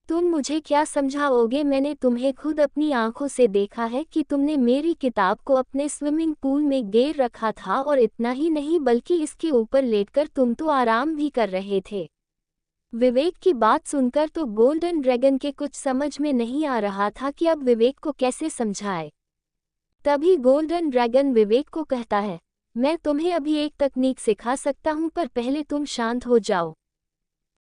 B: तुम मुझे क्या समझाओगे? मैंने तुम्हें खुद अपनी आंखों से देखा है कि तुमने मेरी किताब को अपने स्विमिंग पूल में गिर रखा था, और इतना ही नहीं बल्कि इसके ऊपर लेटकर तुम तो आराम भी कर रहे थे। विवेक की बात सुनकर तो गोल्डन ड्रैगन के कुछ समझ में नहीं आ रहा था कि अब विवेक को कैसे समझाए। तभी गोल्डन ड्रैगन विवेक को कहता है, मैं तुम्हें अभी एक तकनीक सिखा सकता हूँ, पर पहले तुम शांत हो जाओ।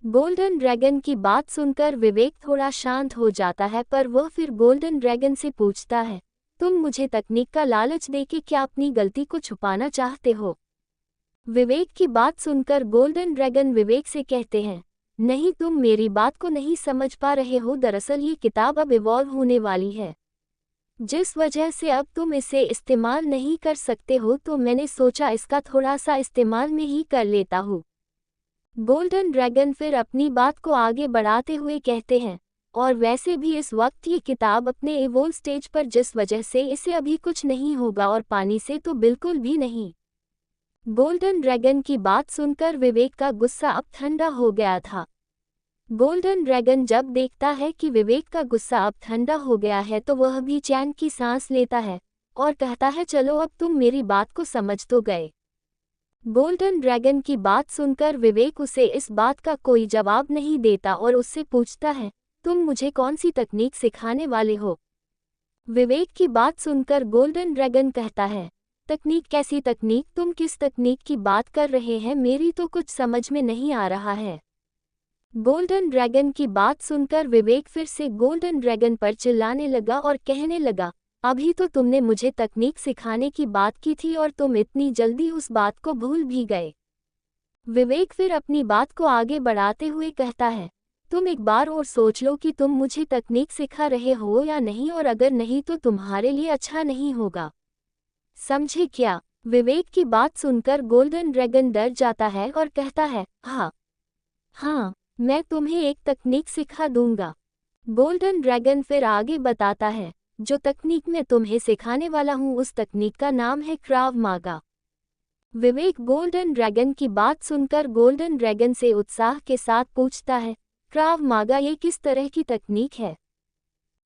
B: गोल्डन ड्रैगन की बात सुनकर विवेक थोड़ा शांत हो जाता है, पर वह फिर गोल्डन ड्रैगन से पूछता है, तुम मुझे तकनीक का लालच देके क्या अपनी गलती को छुपाना चाहते हो? विवेक की बात सुनकर गोल्डन ड्रैगन विवेक से कहते हैं, नहीं, तुम मेरी बात को नहीं समझ पा रहे हो। दरअसल ये किताब अब इवॉल्व होने वाली है, जिस वजह से अब तुम इसे इस्तेमाल नहीं कर सकते हो, तो मैंने सोचा इसका थोड़ा सा इस्तेमाल में ही कर लेता हूँ। गोल्डन ड्रैगन फिर अपनी बात को आगे बढ़ाते हुए कहते हैं, और वैसे भी इस वक्त ये किताब अपने इवोल्व स्टेज पर, जिस वजह से इसे अभी कुछ नहीं होगा, और पानी से तो बिल्कुल भी नहीं। गोल्डन ड्रैगन की बात सुनकर विवेक का गुस्सा अब ठंडा हो गया था। गोल्डन ड्रैगन जब देखता है कि विवेक का गुस्सा अब ठंडा हो गया है तो वह भी चैन की सांस लेता है और कहता है, चलो अब तुम मेरी बात को समझ तो गए। गोल्डन ड्रैगन की बात सुनकर विवेक उसे इस बात का कोई जवाब नहीं देता और उससे पूछता है, तुम मुझे कौन सी तकनीक सिखाने वाले हो? विवेक की बात सुनकर गोल्डन ड्रैगन कहता है, तकनीक? कैसी तकनीक? तुम किस तकनीक की बात कर रहे हैं? मेरी तो कुछ समझ में नहीं आ रहा है। गोल्डन ड्रैगन की बात सुनकर विवेक फिर से गोल्डन ड्रैगन पर चिल्लाने लगा और कहने लगा, अभी तो तुमने मुझे तकनीक सिखाने की बात की थी और तुम इतनी जल्दी उस बात को भूल भी गए। विवेक फिर अपनी बात को आगे बढ़ाते हुए कहता है, तुम एक बार और सोच लो कि तुम मुझे तकनीक सिखा रहे हो या नहीं, और अगर नहीं तो तुम्हारे लिए अच्छा नहीं होगा। समझे क्या? विवेक की बात सुनकर गोल्डन ड्रैगन डर जाता है और कहता है, हाँ, मैं तुम्हें एक तकनीक सिखा दूंगा। गोल्डन ड्रैगन फिर आगे बताता है, जो तकनीक मैं तुम्हें सिखाने वाला हूँ उस तकनीक का नाम है क्राव मागा। विवेक गोल्डन ड्रैगन की बात सुनकर गोल्डन ड्रैगन से उत्साह के साथ पूछता है, क्राव मागा ये किस तरह की तकनीक है?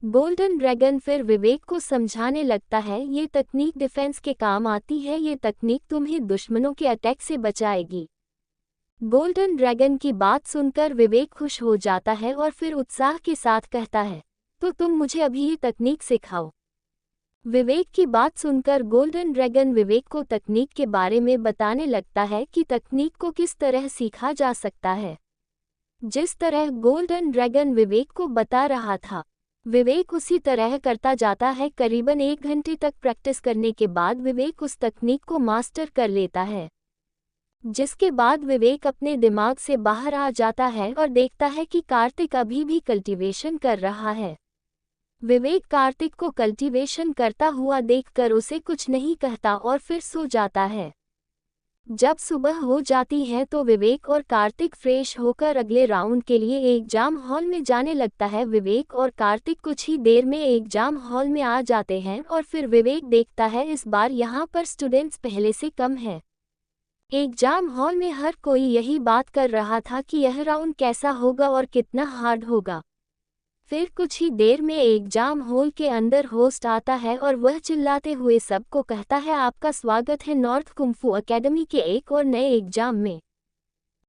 B: गोल्डन ड्रैगन फिर विवेक को समझाने लगता है, ये तकनीक डिफेंस के काम आती है, ये तकनीक तुम्हें दुश्मनों के अटैक से बचाएगी। गोल्डन ड्रैगन की बात सुनकर विवेक खुश हो जाता है और फिर उत्साह के साथ कहता है, तो तुम मुझे अभी ये तकनीक सिखाओ। विवेक की बात सुनकर गोल्डन ड्रैगन विवेक को तकनीक के बारे में बताने लगता है कि तकनीक को किस तरह सीखा जा सकता है। जिस तरह गोल्डन ड्रैगन विवेक को बता रहा था, विवेक उसी तरह करता जाता है। करीबन 1 घंटे तक प्रैक्टिस करने के बाद विवेक उस तकनीक को मास्टर कर लेता है, जिसके बाद विवेक अपने दिमाग से बाहर आ जाता है और देखता है कि कार्तिक अभी भी कल्टीवेशन कर रहा है। विवेक कार्तिक को कल्टीवेशन करता हुआ देखकर उसे कुछ नहीं कहता और फिर सो जाता है। जब सुबह हो जाती है तो विवेक और कार्तिक फ्रेश होकर अगले राउंड के लिए एग्जाम हॉल में जाने लगता है। विवेक और कार्तिक कुछ ही देर में एग्जाम हॉल में आ जाते हैं और फिर विवेक देखता है इस बार यहाँ पर स्टूडेंट्स पहले से कम है। एग्जाम हॉल में हर कोई यही बात कर रहा था कि यह राउंड कैसा होगा और कितना हार्ड होगा। फिर कुछ ही देर में एग्जाम हॉल के अंदर होस्ट आता है और वह चिल्लाते हुए सबको कहता है, आपका स्वागत है नॉर्थ कुंफू एकेडमी के एक और नए एग्जाम में।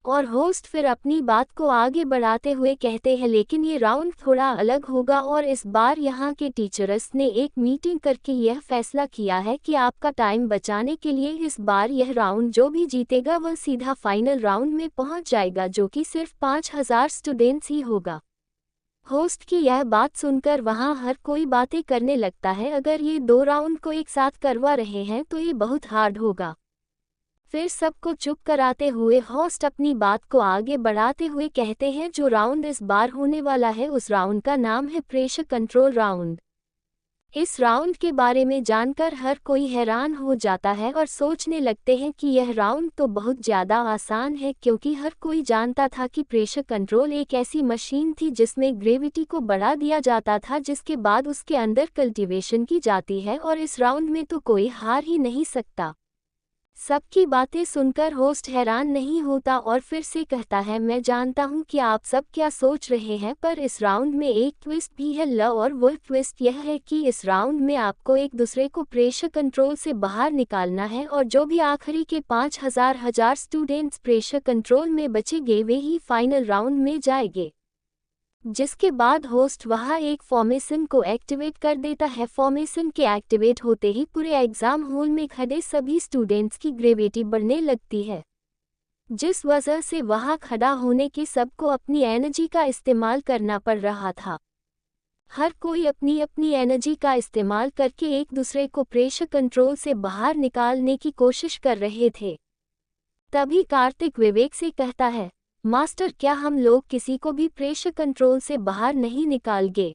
B: और होस्ट फिर अपनी बात को आगे बढ़ाते हुए कहते हैं, लेकिन ये राउंड थोड़ा अलग होगा और इस बार यहाँ के टीचर्स ने एक मीटिंग करके यह फैसला किया है कि आपका टाइम बचाने के लिए इस बार यह राउंड जो भी जीतेगा वह सीधा फाइनल राउंड में पहुँच जाएगा, जो कि सिर्फ 5000 स्टूडेंट्स ही होगा। होस्ट की यह बात सुनकर वहां हर कोई बातें करने लगता है। अगर ये 2 राउंड को एक साथ करवा रहे हैं तो ये बहुत हार्ड होगा। फिर सबको चुप कराते हुए होस्ट अपनी बात को आगे बढ़ाते हुए कहते हैं, जो राउंड इस बार होने वाला है उस राउंड का नाम है प्रेशर कंट्रोल राउंड। इस राउंड के बारे में जानकर हर कोई हैरान हो जाता है और सोचने लगते हैं कि यह राउंड तो बहुत ज़्यादा आसान है, क्योंकि हर कोई जानता था कि प्रेशर कंट्रोल एक ऐसी मशीन थी जिसमें ग्रेविटी को बढ़ा दिया जाता था, जिसके बाद उसके अंदर कल्टीवेशन की जाती है और इस राउंड में तो कोई हार ही नहीं सकता। सबकी बातें सुनकर होस्ट हैरान नहीं होता और फिर से कहता है, मैं जानता हूं कि आप सब क्या सोच रहे हैं, पर इस राउंड में एक ट्विस्ट भी है ल, और वह ट्विस्ट यह है कि इस राउंड में आपको एक दूसरे को प्रेशर कंट्रोल से बाहर निकालना है और जो भी आखिरी के 5000 स्टूडेंट्स प्रेशर कंट्रोल में बचेंगे वे ही फाइनल राउंड में जाएंगे। जिसके बाद होस्ट वहाँ एक फॉर्मेशन को एक्टिवेट कर देता है। फॉर्मेशन के एक्टिवेट होते ही पूरे एग्जाम हॉल में खड़े सभी स्टूडेंट्स की ग्रेविटी बढ़ने लगती है, जिस वजह से वहाँ खड़ा होने के सबको अपनी एनर्जी का इस्तेमाल करना पड़ रहा था। हर कोई अपनी अपनी एनर्जी का इस्तेमाल करके एक दूसरे को प्रेशर कंट्रोल से बाहर निकालने की कोशिश कर रहे थे। तभी कार्तिक विवेक से कहता है, मास्टर क्या हम लोग किसी को भी प्रेशर कंट्रोल से बाहर नहीं निकालेंगे?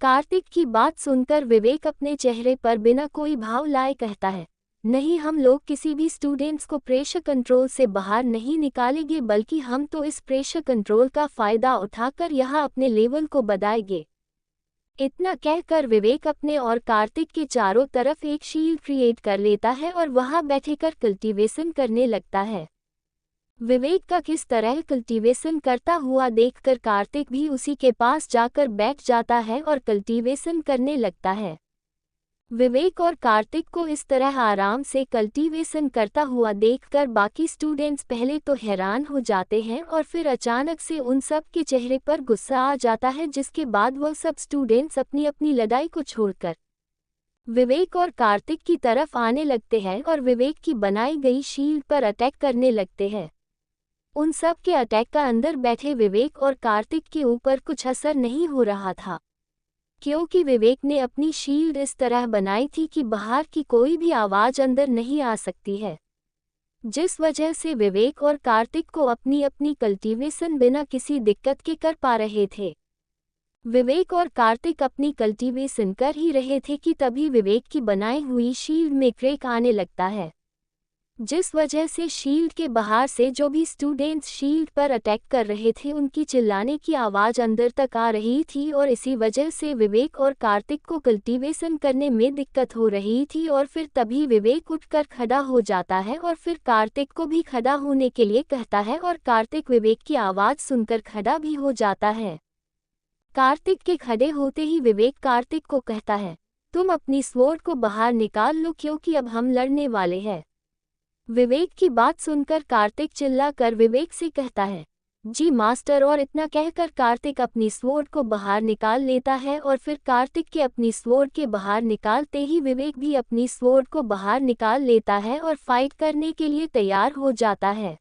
B: कार्तिक की बात सुनकर विवेक अपने चेहरे पर बिना कोई भाव लाए कहता है, नहीं, हम लोग किसी भी स्टूडेंट्स को प्रेशर कंट्रोल से बाहर नहीं निकालेंगे, बल्कि हम तो इस प्रेशर कंट्रोल का फ़ायदा उठाकर यहाँ अपने लेवल को बढ़ाएंगे। इतना कहकर विवेक अपने और कार्तिक के चारों तरफ एक शील्ड क्रिएट कर लेता है और वहाँ बैठकर कल्टीवेशन करने लगता है। विवेक का किस तरह कल्टीवेशन करता हुआ देखकर कार्तिक भी उसी के पास जाकर बैठ जाता है और कल्टीवेशन करने लगता है। विवेक और कार्तिक को इस तरह आराम से कल्टीवेशन करता हुआ देखकर बाकी स्टूडेंट्स पहले तो हैरान हो जाते हैं और फिर अचानक से उन सब के चेहरे पर गुस्सा आ जाता है, जिसके बाद वह सब स्टूडेंट्स अपनी अपनी लड़ाई को छोड़कर विवेक और कार्तिक की तरफ आने लगते हैं और विवेक की बनाई गई शील्ड पर अटैक करने लगते हैं। उन सब के अटैक का अंदर बैठे विवेक और कार्तिक के ऊपर कुछ असर नहीं हो रहा था, क्योंकि विवेक ने अपनी शील्ड इस तरह बनाई थी कि बाहर की कोई भी आवाज़ अंदर नहीं आ सकती है, जिस वजह से विवेक और कार्तिक को अपनी अपनी कल्टीवेशन बिना किसी दिक्कत के कर पा रहे थे। विवेक और कार्तिक अपनी कल्टीवेशन कर ही रहे थे कि तभी विवेक की बनाई हुई शील्ड में क्रैक आने लगता है, जिस वजह से शील्ड के बाहर से जो भी स्टूडेंट्स शील्ड पर अटैक कर रहे थे उनकी चिल्लाने की आवाज़ अंदर तक आ रही थी और इसी वजह से विवेक और कार्तिक को कल्टीवेशन करने में दिक्कत हो रही थी। और फिर तभी विवेक उठकर खड़ा हो जाता है और फिर कार्तिक को भी खड़ा होने के लिए कहता है और कार्तिक विवेक की आवाज़ सुनकर खड़ा भी हो जाता है। कार्तिक के खड़े होते ही विवेक कार्तिक को कहता है, तुम अपनी स्वॉर्ड को बाहर निकाल लो क्योंकि अब हम लड़ने वाले हैं। विवेक की बात सुनकर कार्तिक चिल्लाकर विवेक से कहता है, जी मास्टर, और इतना कहकर कार्तिक अपनी स्वॉर्ड को बाहर निकाल लेता है और फिर कार्तिक के अपनी स्वॉर्ड के बाहर निकालते ही विवेक भी अपनी स्वॉर्ड को बाहर निकाल लेता है और फाइट करने के लिए तैयार हो जाता है।